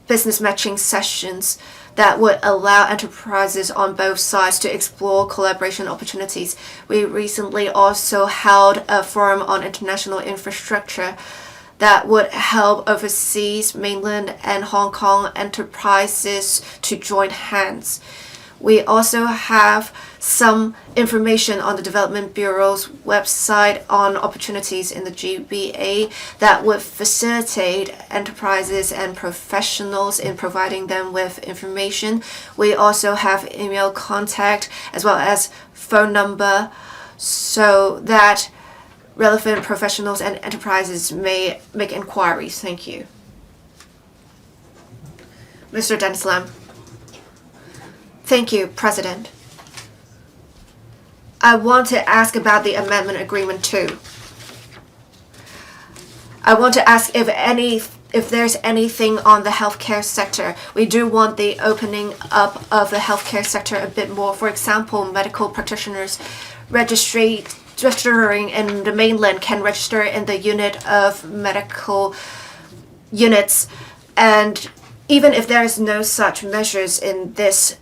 Speaker 5: business matching sessions that would allow enterprises on both sides to explore collaboration opportunities. We recently also held a forum on international infrastructure that would help overseas mainland and Hong Kong enterprises to join hands. We also have some information on the Development Bureau's website on opportunities in the GBA that would facilitate enterprises and professionals in providing them with information. We also have email contact as well as phone number so that relevant professionals and enterprises may make inquiries. Thank you. Mr. Dennis LAM. Thank you, President. I want to ask about the amendment agreement too. I want to ask if there's anything on the healthcare sector. We do want the opening up of the healthcare sector a bit more. For example, medical practitioners registering in the mainland can register in the unit of medical units, and even if there is no such measures in this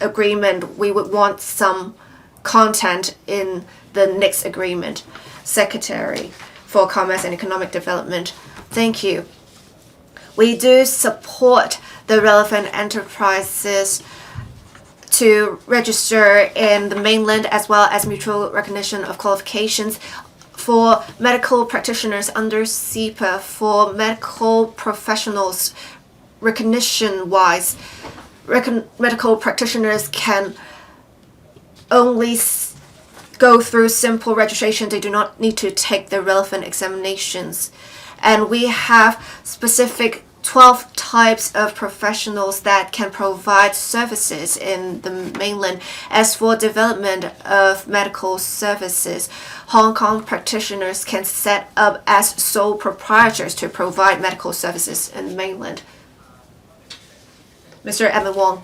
Speaker 5: agreement, we would want some content in the next agreement. Secretary for Commerce and Economic Development, thank you. We do support the relevant enterprises to register in the mainland as well as mutual recognition of qualifications. For medical practitioners under CEPA, for medical professionals recognition-wise, medical practitioners can only go through simple registration. They do not need to take the relevant examinations. And we have specific 12 types of professionals that can provide services in the mainland. As for development of medical services, Hong Kong practitioners can set up as sole proprietors to provide medical services in the mainland. Mr. Edmund Wong,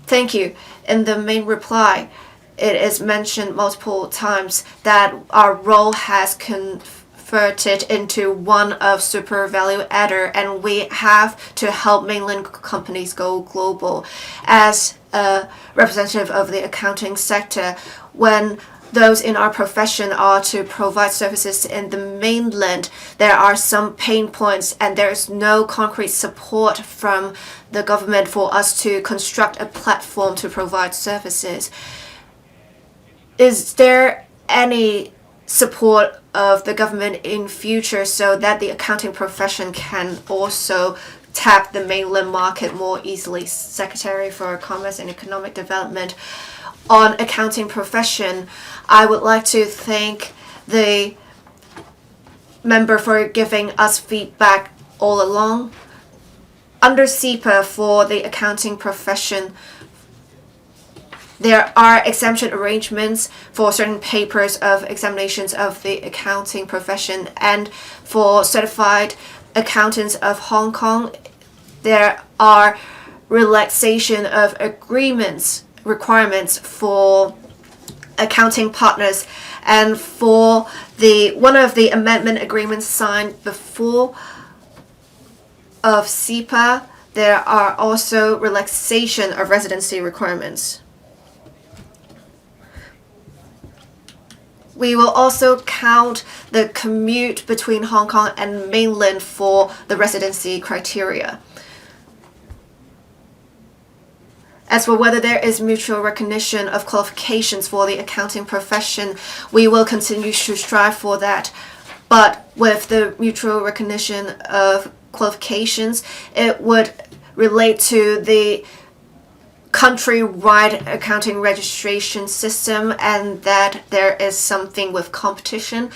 Speaker 5: thank you. In the main reply, it is mentioned multiple times that our role has converted into one of super value adder, and we have to help mainland companies go global. As a representative of the accounting sector, when those in our profession are to provide services in the mainland, there are some pain points and there is no concrete support from the government for us to construct a platform to provide services. Is there any support of the government in future so that the accounting profession can also tap the mainland market more easily? Secretary for Commerce and Economic Development. On accounting profession, I would like to thank the member for giving us feedback all along. Under CEPA for the accounting profession, there are exemption arrangements for certain papers of examinations of the accounting profession, and for certified accountants of Hong Kong, there are relaxation of requirements for accounting partners, And for one of the amendment agreements signed before of CEPA, there are also relaxation of residency requirements. We will also count the commute between Hong Kong and Mainland for the residency criteria. As for whether there is mutual recognition of qualifications for the accounting profession, we will continue to strive for that. But with the mutual recognition of qualifications, it would relate to the countrywide accounting registration system, and that there is something with competition.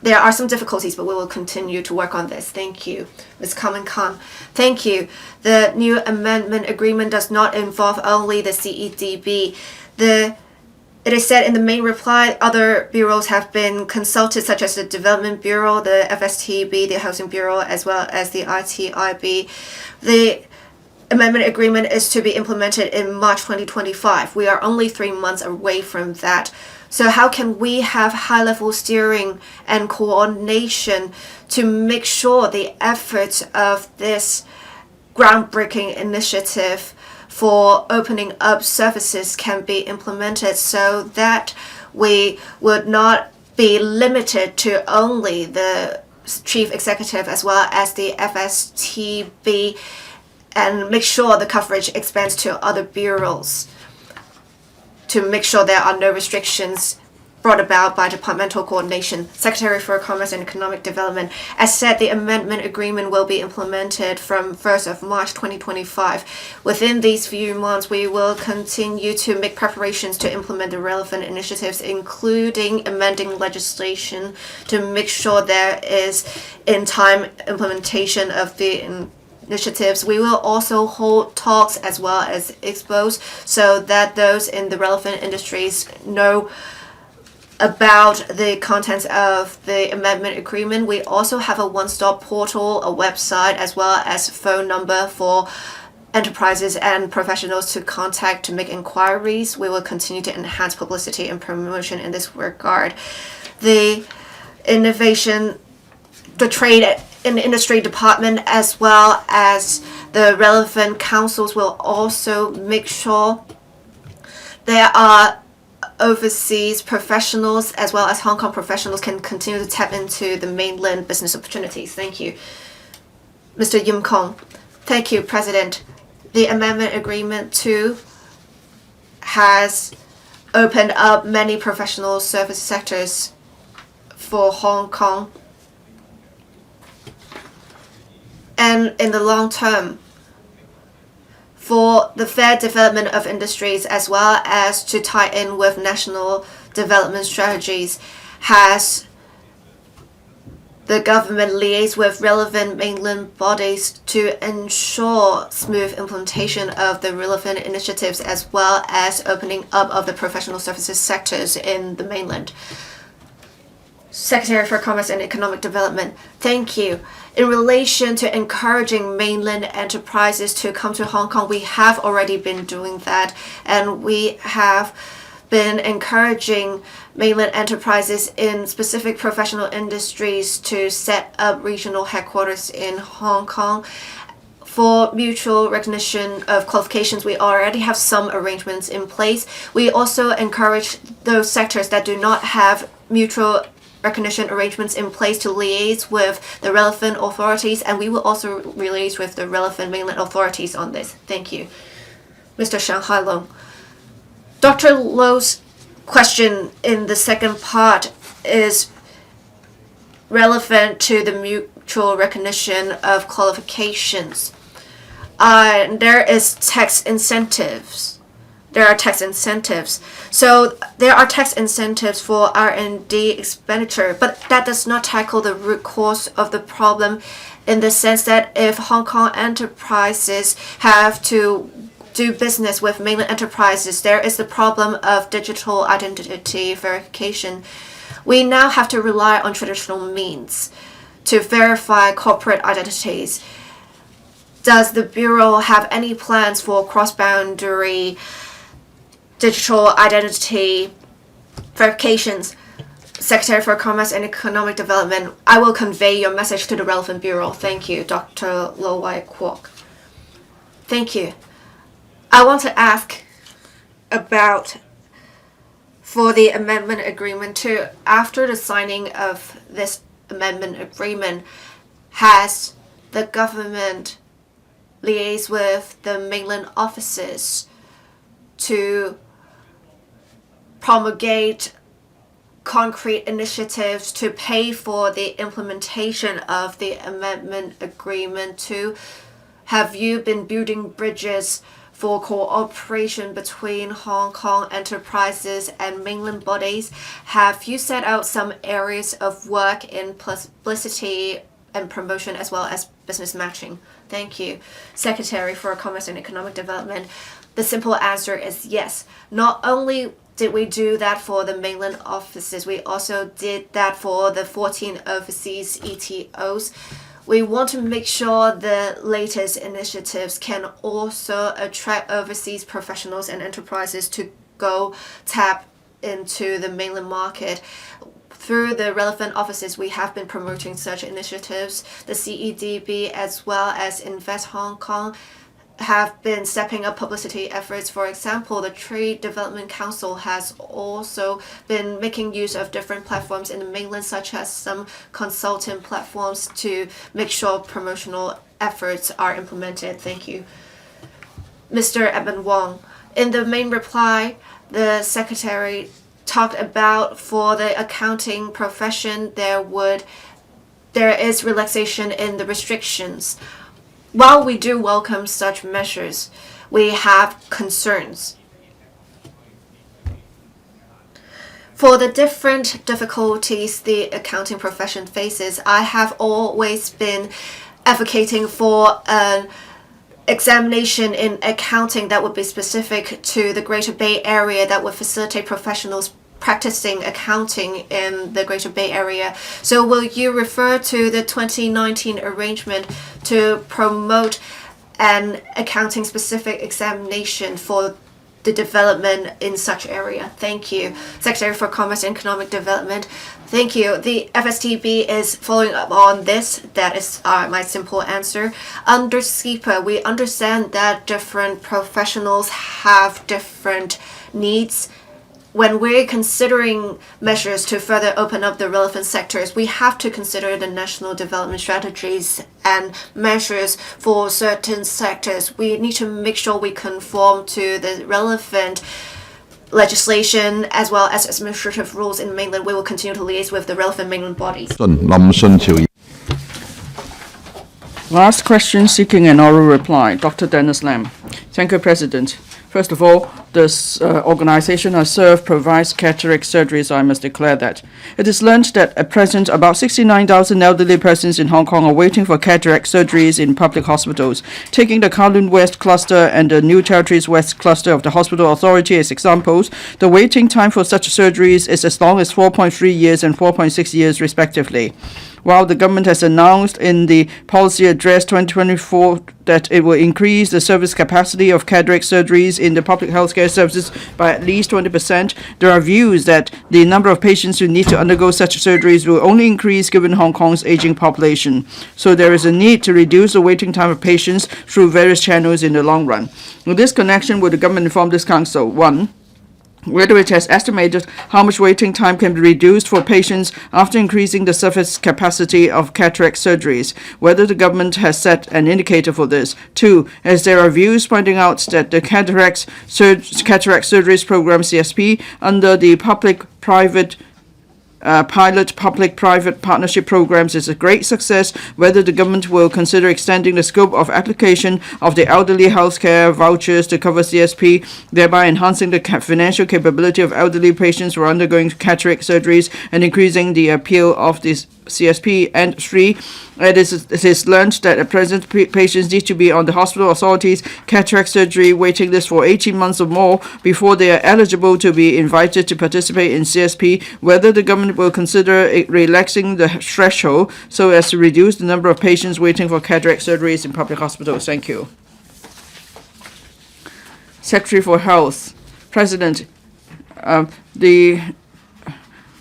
Speaker 5: There are some difficulties, but we will continue to work on this. Thank you. Ms. Kwok-fan. Thank you. The new amendment agreement does not involve only the CEDB. It is said in the main reply, other bureaus have been consulted, such as the Development Bureau, the FSTB, the Housing Bureau, as well as the ITIB. The amendment agreement is to be implemented in March 2025. We are only 3 months away from that. So how can we have high-level steering and coordination to make sure the efforts of this groundbreaking initiative for opening up services can be implemented so that we would not be limited to only the chief executive as well as the FSTB, and make sure the coverage expands to other bureaus, to make sure there are no restrictions brought about by departmental coordination. Secretary for Commerce and Economic Development, as said, the amendment agreement will be implemented from 1st of March 2025. Within these few months, we will continue to make preparations to implement the relevant initiatives, including amending legislation to make sure there is in-time implementation of the initiatives. We will also hold talks as well as expos so that those in the relevant industries know about the contents of the amendment agreement. We also have a one-stop portal, a website, as well as a phone number for enterprises and professionals to contact to make inquiries. We will continue to enhance publicity and promotion in this regard. The innovation, the trade in the industry department, as well as the relevant councils, will also make sure there are overseas professionals as well as Hong Kong professionals can continue to tap into the mainland business opportunities. Thank you. Mr. Yim Kong. Thank you, President. The amendment agreement too has opened up many professional service sectors for Hong Kong. And in the long term, for the fair development of industries as well as to tie in with national development strategies, has the government liaised with relevant mainland bodies to ensure smooth implementation of the relevant initiatives as well as opening up of the professional services sectors in the mainland. Secretary for Commerce and Economic Development, thank you. In relation to encouraging mainland enterprises to come to Hong Kong, we have already been doing that, and we have been encouraging mainland enterprises in specific professional industries to set up regional headquarters in Hong Kong. For mutual recognition of qualifications, we already have some arrangements in place. We also encourage those sectors that do not have mutual recognition arrangements in place to liaise with the relevant authorities, and we will also liaise with the relevant mainland authorities on this. Thank you. Mr. Shanghai Long. Dr. Lo's question in the second part is relevant to the mutual recognition of qualifications. There is tax incentives. There are tax incentives. So there are tax incentives for R&D expenditure, but that does not tackle the root cause of the problem, in the sense that if Hong Kong enterprises have to do business with mainland enterprises, there is the problem of digital identity verification. We now have to rely on traditional means to verify corporate identities. Does the Bureau have any plans for cross-boundary digital identity verifications? Secretary for Commerce and Economic Development, I will convey your message to the relevant bureau. Thank you, Dr. LO Wai-kwok. Thank you. I want to ask about for the amendment agreement too. After the signing of this amendment agreement, has the government liaised with the mainland offices to promulgate concrete initiatives to pay for the implementation of the amendment agreement too? Have you been building bridges for cooperation between Hong Kong enterprises and mainland bodies? Have you set out some areas of work in publicity and promotion as well as business matching? Thank you. Secretary for Commerce and Economic Development, the simple answer is yes. Not only did we do that for the mainland offices, we also did that for the 14 overseas ETOs. We want to make sure the latest initiatives can also attract overseas professionals and enterprises to go tap into the mainland market. Through the relevant offices, we have been promoting such initiatives. The CEDB as well as Invest Hong Kong have been stepping up publicity efforts. For example, the Trade Development Council has also been making use of different platforms in the mainland, such as some consultant platforms, to make sure promotional efforts are implemented. Thank you. Mr. Edmund Wong, in the main reply, the Secretary talked about for the accounting profession, there is relaxation in the restrictions. While we do welcome such measures, we have concerns. For the different difficulties the accounting profession faces, I have always been advocating for an examination in accounting that would be specific to the Greater Bay Area, that would facilitate professionals practicing accounting in the Greater Bay Area. So will you refer to the 2019 arrangement to promote an accounting specific examination for the development in such area? Thank you. Secretary for Commerce and Economic Development, thank you. The FSTB is following up on this. That is my simple answer. Under SEPA, we understand that different professionals have different needs. When we're considering measures to further open up the relevant sectors, we have to consider the national development strategies and measures for certain sectors. We need to make sure we conform to the relevant legislation as well as administrative rules in mainland. We will continue to liaise with the relevant mainland bodies.
Speaker 6: Last question seeking an oral reply, Dr. Dennis LAM. Thank you, President. First of all, this organization I serve provides cataract surgeries, I must declare that. It is learned that at present about 69,000 elderly persons in Hong Kong are waiting for cataract surgeries in public hospitals. Taking the Kowloon West Cluster and the New Territories West Cluster of the Hospital Authority as examples, the waiting time for such surgeries is as long as 4.3 years and 4.6 years respectively. While the government has announced in the Policy Address 2024 that it will increase the service capacity of cataract surgeries in the public healthcare services by at least 20%, there are views that the number of patients who need to undergo such surgeries will only increase given Hong Kong's aging population. So there is a need to reduce the waiting time of patients through various channels in the long run. In this connection, will the government inform this council? 1. Whether it has estimated how much waiting time can be reduced for patients after increasing the surface capacity of cataract surgeries, whether the government has set an indicator for this. 2. As there are views pointing out that the Cataract Surgeries Program CSP under the public-private pilot public-private partnership programs is a great success, whether the government will consider extending the scope of application of the elderly healthcare vouchers to cover CSP, thereby enhancing the financial capability of elderly patients who are undergoing cataract surgeries and increasing the appeal of this CSP. And 3, it is learned that at present patients need to be on the hospital authorities cataract surgery waiting list for 18 months or more before they are eligible to be invited to participate in CSP, whether the government will consider relaxing the threshold so as to reduce the number of patients waiting for cataract surgeries in public hospitals. Thank you. Secretary for Health. President,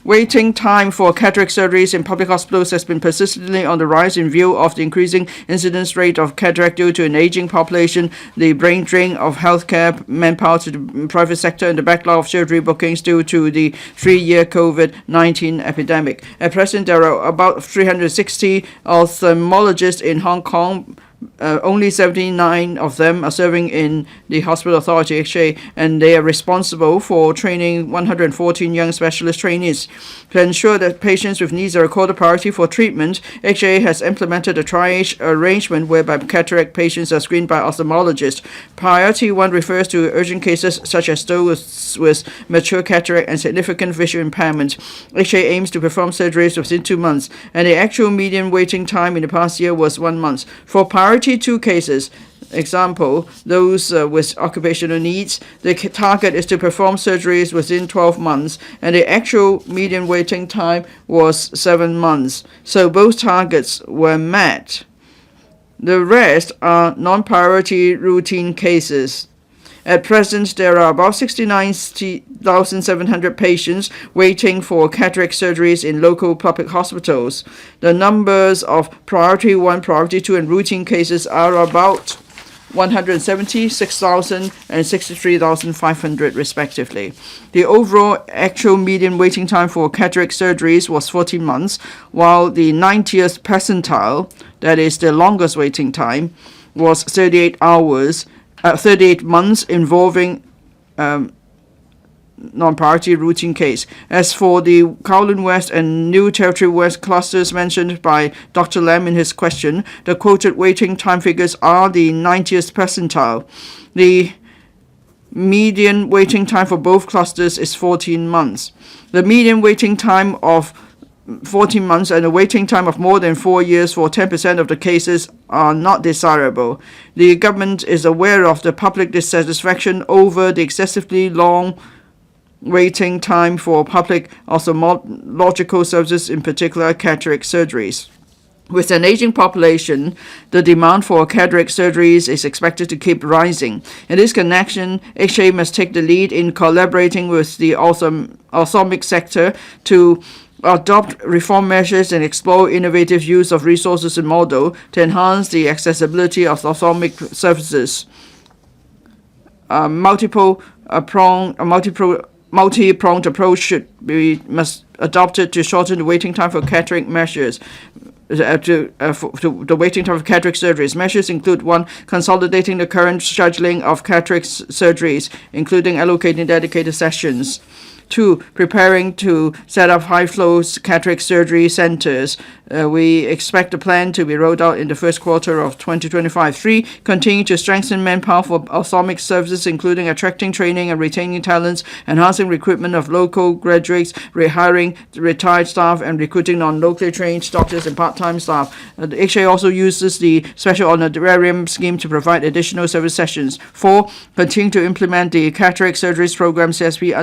Speaker 6: waiting time for cataract surgeries in public hospitals has been persistently on the rise in view of the increasing incidence rate of cataract due to an aging population, the brain drain of healthcare manpower to the private sector, and the backlog of surgery bookings due to the 3-year COVID-19 epidemic. At present, there are about 360 ophthalmologists in Hong Kong. Only 79 of them are serving in the Hospital Authority HA, and they are responsible for training 114 young specialist trainees. To ensure that patients with needs are accorded priority for treatment, HA has implemented a triage arrangement whereby cataract patients are screened by ophthalmologists. Priority 1 refers to urgent cases such as those with mature cataract and significant visual impairment. HA aims to perform surgeries within 2 months, and the actual median waiting time in the past year was 1 month. For Priority 2 cases, example, those with occupational needs, the target is to perform surgeries within 12 months, and the actual median waiting time was 7 months. So both targets were met. The rest are non-priority routine cases. At present, there are about 69,700 patients waiting for cataract surgeries in local public hospitals. The numbers of Priority 1, Priority 2, and routine cases are about 176,000 and 63,500 respectively. The overall actual median waiting time for cataract surgeries was 14 months, while the 90th percentile, that is the longest waiting time, was 38 months involving non-priority routine case. As for the Kowloon West and New Territory West clusters mentioned by Dr. Lam in his question, the quoted waiting time figures are the 90th percentile. The median waiting time for both clusters is 14 months. The median waiting time of 14 months and a waiting time of more than 4 years for 10% of the cases are not desirable. The government is aware of the public dissatisfaction over the excessively long waiting time for public ophthalmological services, in particular cataract surgeries. With an aging population, the demand for cataract surgeries is expected to keep rising. In this connection, HA must take the lead in collaborating with the ophthalmic sector to adopt reform measures and explore innovative use of resources and model to enhance the accessibility of ophthalmic services. Multi-pronged approach must adopted to shorten the waiting time for cataract measures. The waiting time for cataract surgeries. Measures include 1. Consolidating the current scheduling of cataract surgeries, including allocating dedicated sessions. 2. Preparing to set up high-flow cataract surgery centers. We expect the plan to be rolled out in the first quarter of 2025. 3. Continue to strengthen manpower for ophthalmic services, including attracting, training, and retaining talents, enhancing recruitment of local graduates, rehiring retired staff, and recruiting non-locally trained doctors and part-time staff. The HA also uses the special honorarium scheme to provide additional service sessions. 4. Continue to implement the cataract surgeries program CSP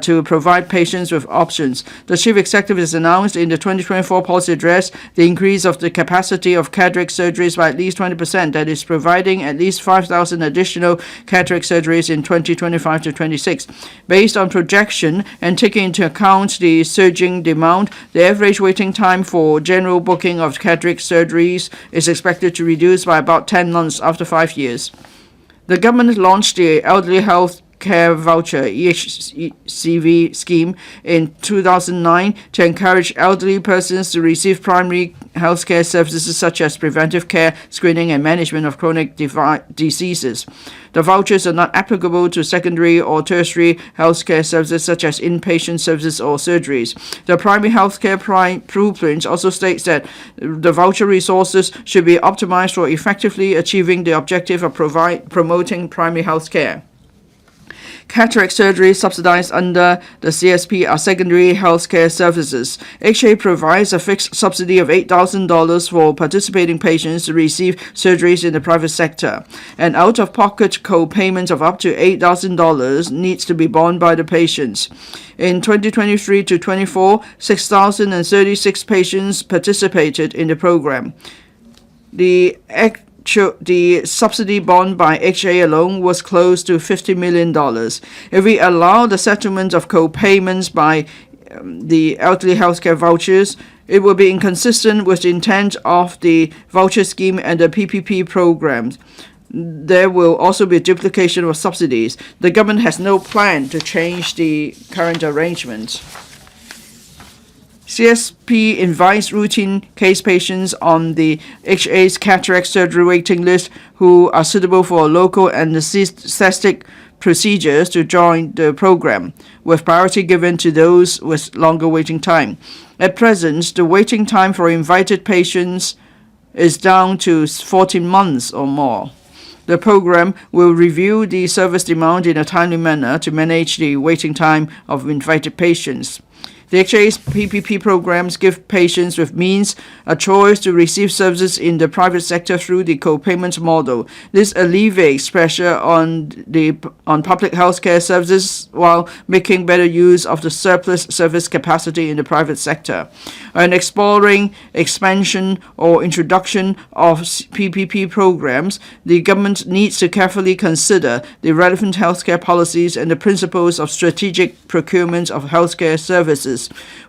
Speaker 6: to provide patients with options. The Chief Executive has announced in the 2024 policy address the increase of the capacity of cataract surgeries by at least 20%, that is providing at least 5,000 additional cataract surgeries in 2025 to 26. Based on projection and taking into account the surging demand, the average waiting time for general booking of cataract surgeries is expected to reduce by about 10 months after 5 years. The government launched the Elderly Health Care Voucher EHCV scheme in 2009 to encourage elderly persons to receive primary health care services such as preventive care, screening, and management of chronic diseases. The vouchers are not applicable to secondary or tertiary health care services such as inpatient services or surgeries. The primary health care blueprint also states that the voucher resources should be optimized for effectively achieving the objective of promoting primary health care. Cataract surgery subsidized under the CSP are secondary healthcare services. HA provides a fixed subsidy of $8,000 for participating patients to receive surgeries in the private sector. An out-of-pocket co-payment of up to $8,000 needs to be borne by the patients. In 2023 to 24, 6,036 patients participated in the program. The subsidy borne by HA alone was close to $50 million. If we allow the settlement of co-payments by the elderly healthcare vouchers, it will be inconsistent with the intent of the voucher scheme and the PPP programs. There will also be duplication of subsidies. The government has no plan to change the current arrangement. CSP invites routine case patients on the HA's cataract surgery waiting list who are suitable for local anesthetic procedures to join the program, with priority given to those with longer waiting time. At present, the waiting time for invited patients is down to 14 months or more. The program will review the service demand in a timely manner to manage the waiting time of invited patients. The HA's PPP programs give patients with means a choice to receive services in the private sector through the co-payment model. This alleviates pressure on public healthcare services while making better use of the surplus service capacity in the private sector. And exploring expansion or introduction of PPP programs, the government needs to carefully consider the relevant healthcare policies and the principles of strategic procurement of healthcare services.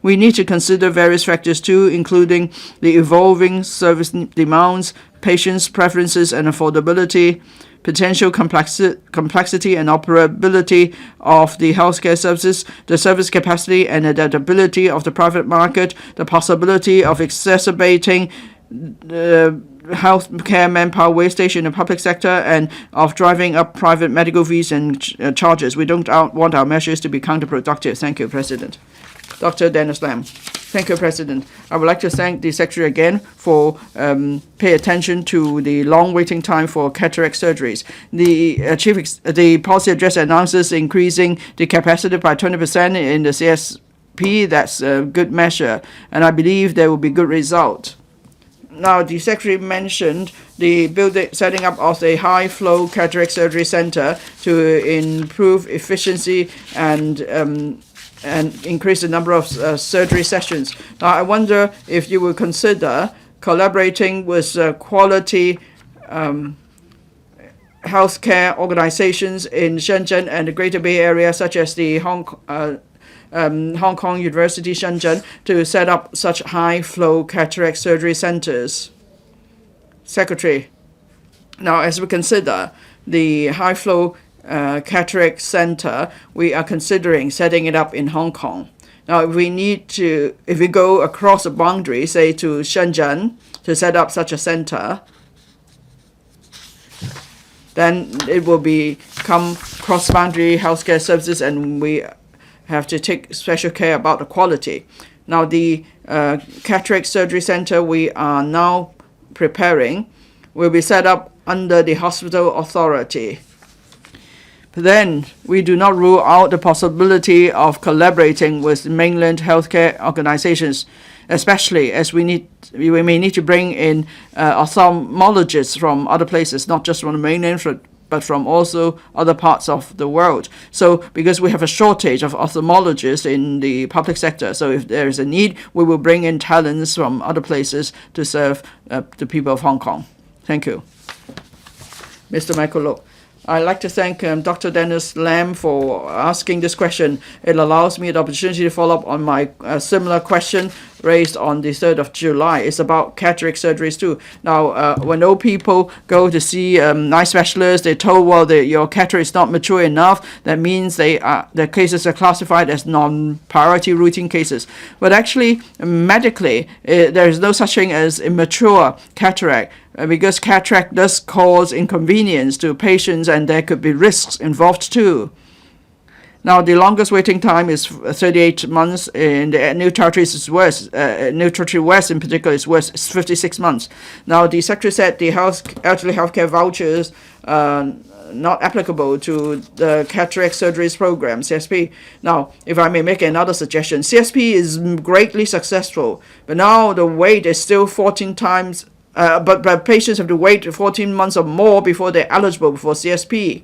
Speaker 6: We need to consider various factors too, including the evolving service demands, patients' preferences and affordability, potential complexity and operability of the healthcare services, the service capacity and adaptability of the private market, the possibility of exacerbating healthcare manpower wastage in the public sector, and of driving up private medical fees and charges. We don't want our measures to be counterproductive. Thank you, President. Dr. Dennis LAM. Thank you, President. I would like to thank the Secretary again for pay attention to the long waiting time for cataract surgeries. The policy address announces increasing the capacity by 20% in the CSP. That's a good measure, and I believe there will be good result. Now, the Secretary mentioned the setting up of a high-flow cataract surgery center to improve efficiency and increase the number of surgery sessions. Now, I wonder if you will consider collaborating with quality healthcare organizations in Shenzhen and the Greater Bay Area, such as the Hong Kong University Shenzhen, to set up such high-flow cataract surgery centers. Secretary, now as we consider the high-flow cataract center, we are considering setting it up in Hong Kong. Now, if we go across the boundary, say to Shenzhen, to set up such a center, then it will become cross-boundary healthcare services, and we have to take special care about the quality. Now, the cataract surgery center we are now preparing will be set up under the hospital authority. But then we do not rule out the possibility of collaborating with mainland healthcare organizations, especially as we may need to bring in ophthalmologists from other places, not just from the mainland, but from also other parts of the world. So because we have a shortage of ophthalmologists in the public sector, so if there is a need, we will bring in talents from other places to serve the people of Hong Kong. Thank you. Mr. Michael Loh. I'd like to thank Dr. Dennis LAM for asking this question. It allows me the opportunity to follow up on my similar question raised on the 3rd of July. It's about cataract surgeries too. Now, when old people go to see eye specialists, they're told, well, your cataract is not mature enough. That means their cases are classified as non-priority routine cases. But actually, medically, there is no such thing as immature cataract. Because cataract does cause inconvenience to patients, and there could be risks involved too. Now, the longest waiting time is 38 months. In the New Territory is worse. New Territory West in particular is worse. It's 56 months. Now, the Secretary said the elderly healthcare vouchers not applicable to the cataract surgeries program, CSP. Now, if I may make another suggestion, CSP is greatly successful, but now the wait is still 14 times. But patients have to wait 14 months or more before they're eligible for CSP.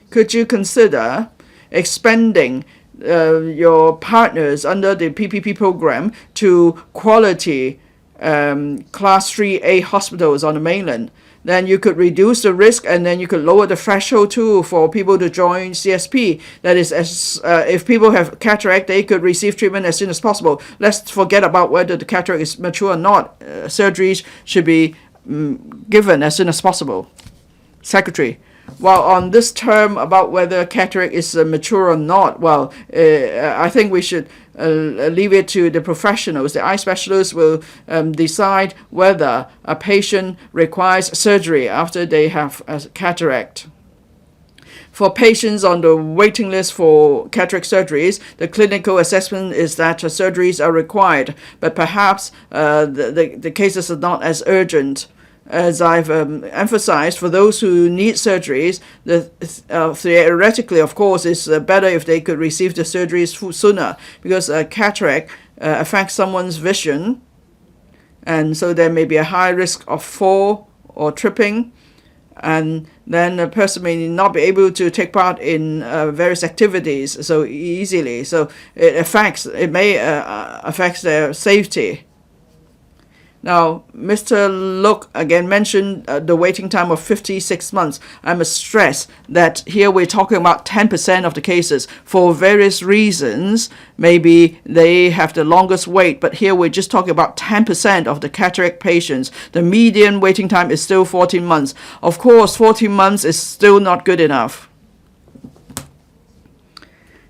Speaker 6: Could you consider expanding your partners under the PPP program to quality Class 3A hospitals on the mainland? then you could reduce the risk, and then you could lower the threshold too for people to join CSP. That is, if people have cataract, they could receive treatment as soon as possible. Let's forget about whether the cataract is mature or not. Surgeries should be given as soon as possible. Secretary. Well, on this term about whether cataract is mature or not, well, I think we should leave it to the professionals. The eye specialists will decide whether a patient requires surgery after they have a cataract. For patients on the waiting list for cataract surgeries, the clinical assessment is that surgeries are required, but perhaps the cases are not as urgent. As I've emphasized, for those who need surgeries, theoretically, of course, it's better if they could receive the surgeries sooner, because cataract affects someone's vision, and so there may be a high risk of fall or tripping, and then a person may not be able to take part in various activities so easily. So it may affect their safety. Now, Mr. Look again mentioned the waiting time of 56 months. I must stress that here we're talking about 10% of the cases. For various reasons, maybe they have the longest wait, but here we're just talking about 10% of the cataract patients. The median waiting time is still 14 months. Of course, 14 months is still not good enough.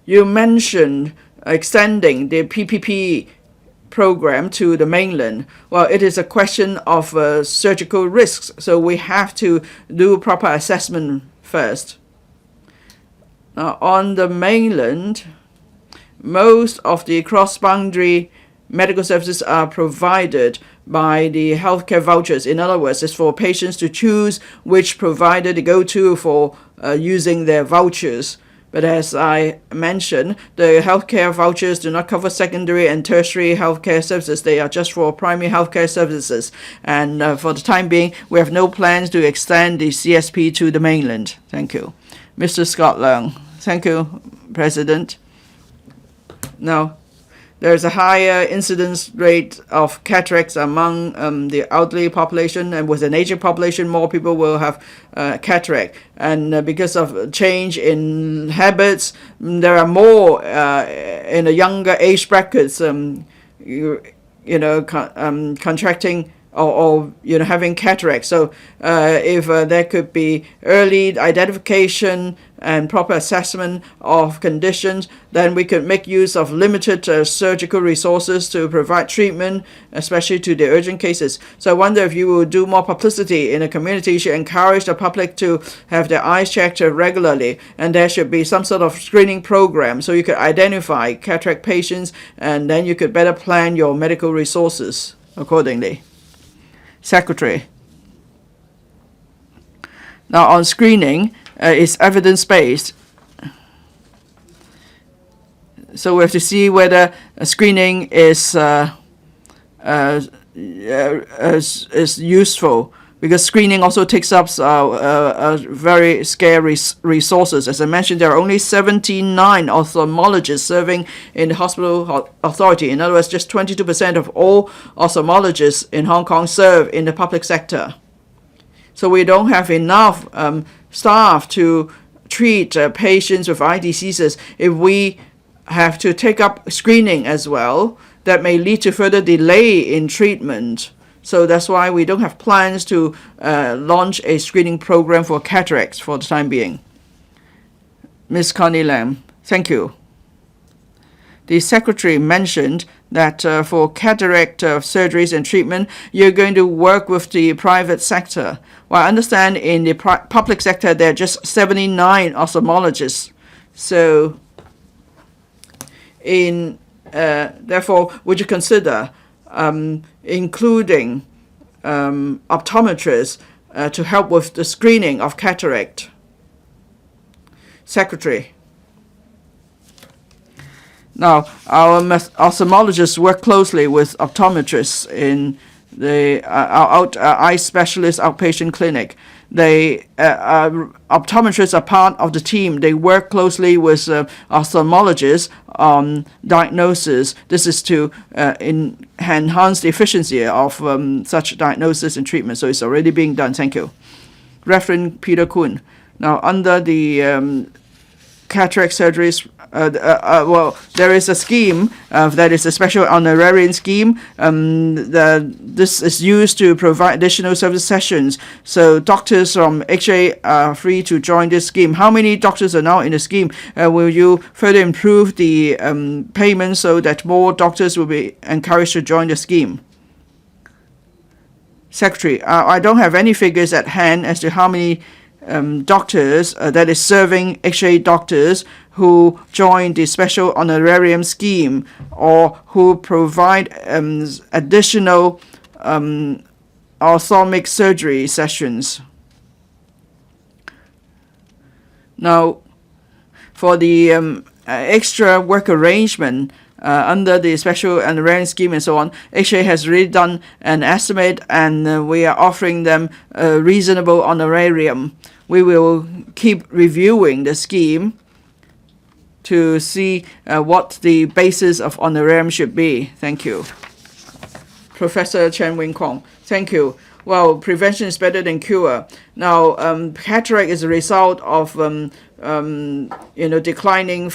Speaker 6: You mentioned extending the PPP program to the mainland. Well, it is a question of surgical risks, so we have to do proper assessment first. Now, on the mainland, most of the cross-boundary medical services are provided by the healthcare vouchers. In other words, it's for patients to choose which provider to go to for using their vouchers. But as I mentioned, the healthcare vouchers do not cover secondary and tertiary healthcare services. They are just for primary healthcare services. And for the time being, we have no plans to extend the CSP to the mainland. Thank you. Mr. Scott Leung. Thank you, President. Now, there's a higher incidence rate of cataracts among the elderly population, and with an aging population, more people will have cataract. And because of change in habits, there are more in the younger age brackets, contracting or having cataract. So if there could be early identification and proper assessment of conditions, then we could make use of limited surgical resources to provide treatment, especially to the urgent cases. So I wonder if you will do more publicity in the community to encourage the public to have their eyes checked regularly, and there should be some sort of screening program so you could identify cataract patients, and then you could better plan your medical resources accordingly. Secretary. Now, on screening, it's evidence-based. So we have to see whether screening is useful, because screening also takes up very scarce resources. As I mentioned, there are only 79 ophthalmologists serving in the hospital authority. In other words, just 22% of all ophthalmologists in Hong Kong serve in the public sector. So we don't have enough staff to treat patients with eye diseases. If we have to take up screening as well, that may lead to further delay in treatment. So that's why we don't have plans to launch a screening program for cataracts for the time being. Ms. Connie Lam, thank you. The Secretary mentioned that for cataract surgeries and treatment, you're going to work with the private sector. Well, I understand in the public sector, there are just 79 ophthalmologists. So, therefore, would you consider including optometrists to help with the screening of cataract? Secretary. Now, our ophthalmologists work closely with optometrists in the eye specialist outpatient clinic. Optometrists are part of the team. They work closely with ophthalmologists on diagnosis. This is to enhance the efficiency of such diagnosis and treatment. So it's already being done. Thank you. Reverend Peter Kuhn. Now, under the cataract surgeries, well, there is a scheme that is a special honorarium scheme. This is used to provide additional service sessions. So doctors from HA are free to join this scheme. How many doctors are now in the scheme? Will you further improve the payment so that more doctors will be encouraged to join the scheme? Secretary, I don't have any figures at hand as to how many doctors, that is serving HA doctors, who join the special honorarium scheme or who provide additional ophthalmic surgery sessions. Now, for the extra work arrangement under the special honorarium scheme and so on, HA has already done an estimate, and we are offering them a reasonable honorarium. We will keep reviewing the scheme to see what the basis of honorarium should be. Thank you. Professor Chen Wing-Kong. Thank you. Well, prevention is better than cure. Now, cataract is a result of declining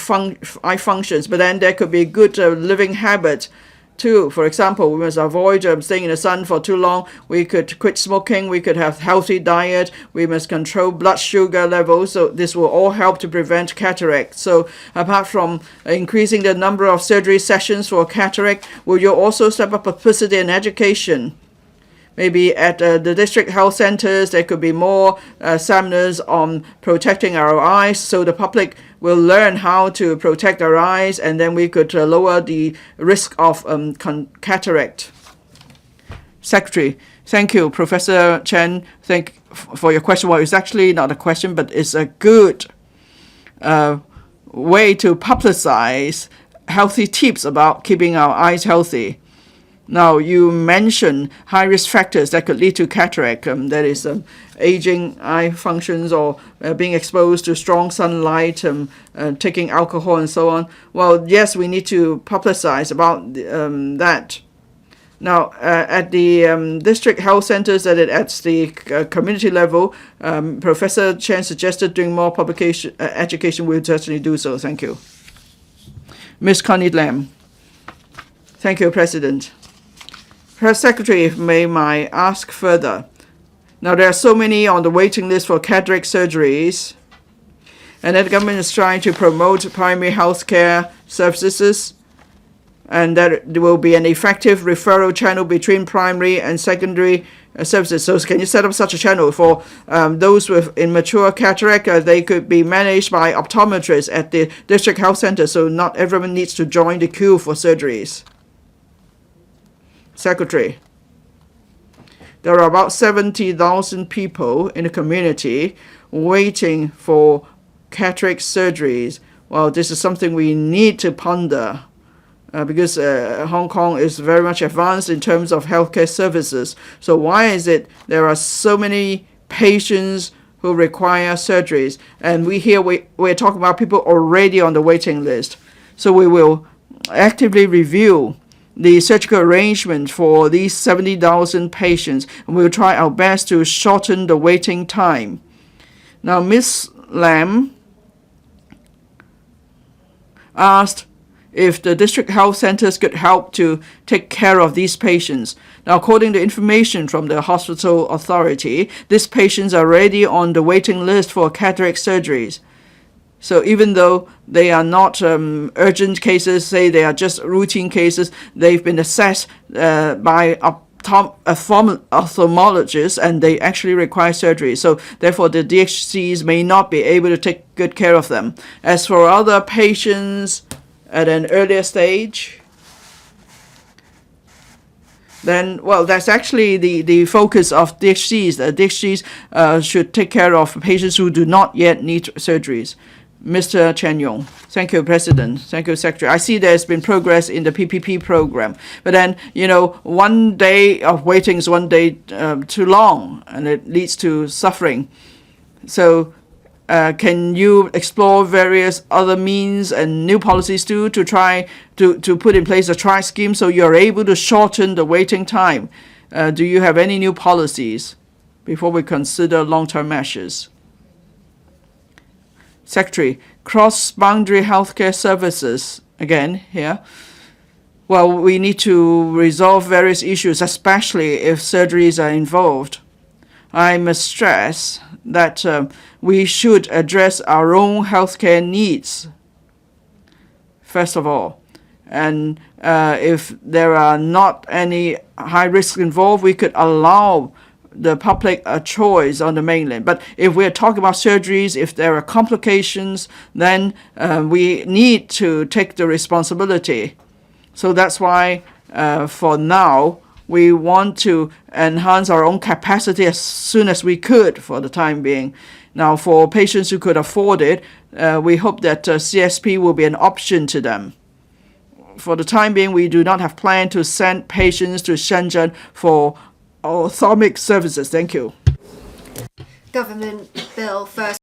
Speaker 6: eye functions, but then there could be good living habits too. For example, we must avoid staying in the sun for too long. We could quit smoking. We could have healthy diet. We must control blood sugar levels. So this will all help to prevent cataract. So apart from increasing the number of surgery sessions for cataract, will you also step up publicity and education? Maybe at the district health centers, there could be more seminars on protecting our eyes, so the public will learn how to protect our eyes, and then we could lower the risk of cataract. Secretary, thank you. Professor Chen, thank for your question. Well, it's actually not a question, but it's a good way to publicize healthy tips about keeping our eyes healthy. Now, you mentioned high-risk factors that could lead to cataract, that is aging eye functions or being exposed to strong sunlight, taking alcohol and so on. Well, yes, we need to publicize about that. Now, at the district health centers, at the community level, Professor Chen suggested doing more publication education. We'll certainly do so. Thank you. Ms. Connie Lam. Thank you, President. Press Secretary, if may I ask further. Now, there are so many on the waiting list for cataract surgeries, and the government is trying to promote primary health care services, and that there will be an effective referral channel between primary and secondary services. So can you set up such a channel for those with immature cataract? They could be managed by optometrists at the district health center, so not everyone needs to join the queue for surgeries. Secretary, there are about 70,000 people in the community waiting for cataract surgeries. Well, this is something we need to ponder because Hong Kong is very much advanced in terms of healthcare services. So why is it there are so many patients who require surgeries? And we're talking about people already on the waiting list. So we will actively review the surgical arrangement for these 70,000 patients, and we'll try our best to shorten the waiting time. Now, Ms. Lam asked if the district health centers could help to take care of these patients. Now, according to information from the hospital authority, these patients are already on the waiting list for cataract surgeries. So even though they are not urgent cases, say they are just routine cases, they've been assessed by ophthalmologists, and they actually require surgery. So therefore, the DHCs may not be able to take good care of them. As for other patients at an earlier stage, then, well, that's actually the focus of DHCs. The DHCs should take care of patients who do not yet need surgeries. Mr. Chen Yong. Thank you, President. Thank you, Secretary. I see there's been progress in the PPP program. But then, 1 day of waiting is 1 day too long, and it leads to suffering. So can you explore various other means and new policies too to try to put in place a trial scheme so you're able to shorten the waiting time? Do you have any new policies? before we consider long-term measures. Secretary, cross-boundary healthcare services, again here. Well, we need to resolve various issues, especially if surgeries are involved. I must stress that we should address our own healthcare needs, first of all. And if there are not any high risks involved, we could allow the public a choice on the mainland. But if we're talking about surgeries, if there are complications, then we need to take the responsibility. So that's why for now, we want to enhance our own capacity as soon as we could for the time being. Now, for patients who could afford it, we hope that CSP will be an option to them. For the time being, we do not have plan to send patients to Shenzhen for ophthalmic services. Thank you.
Speaker 5: Government bill first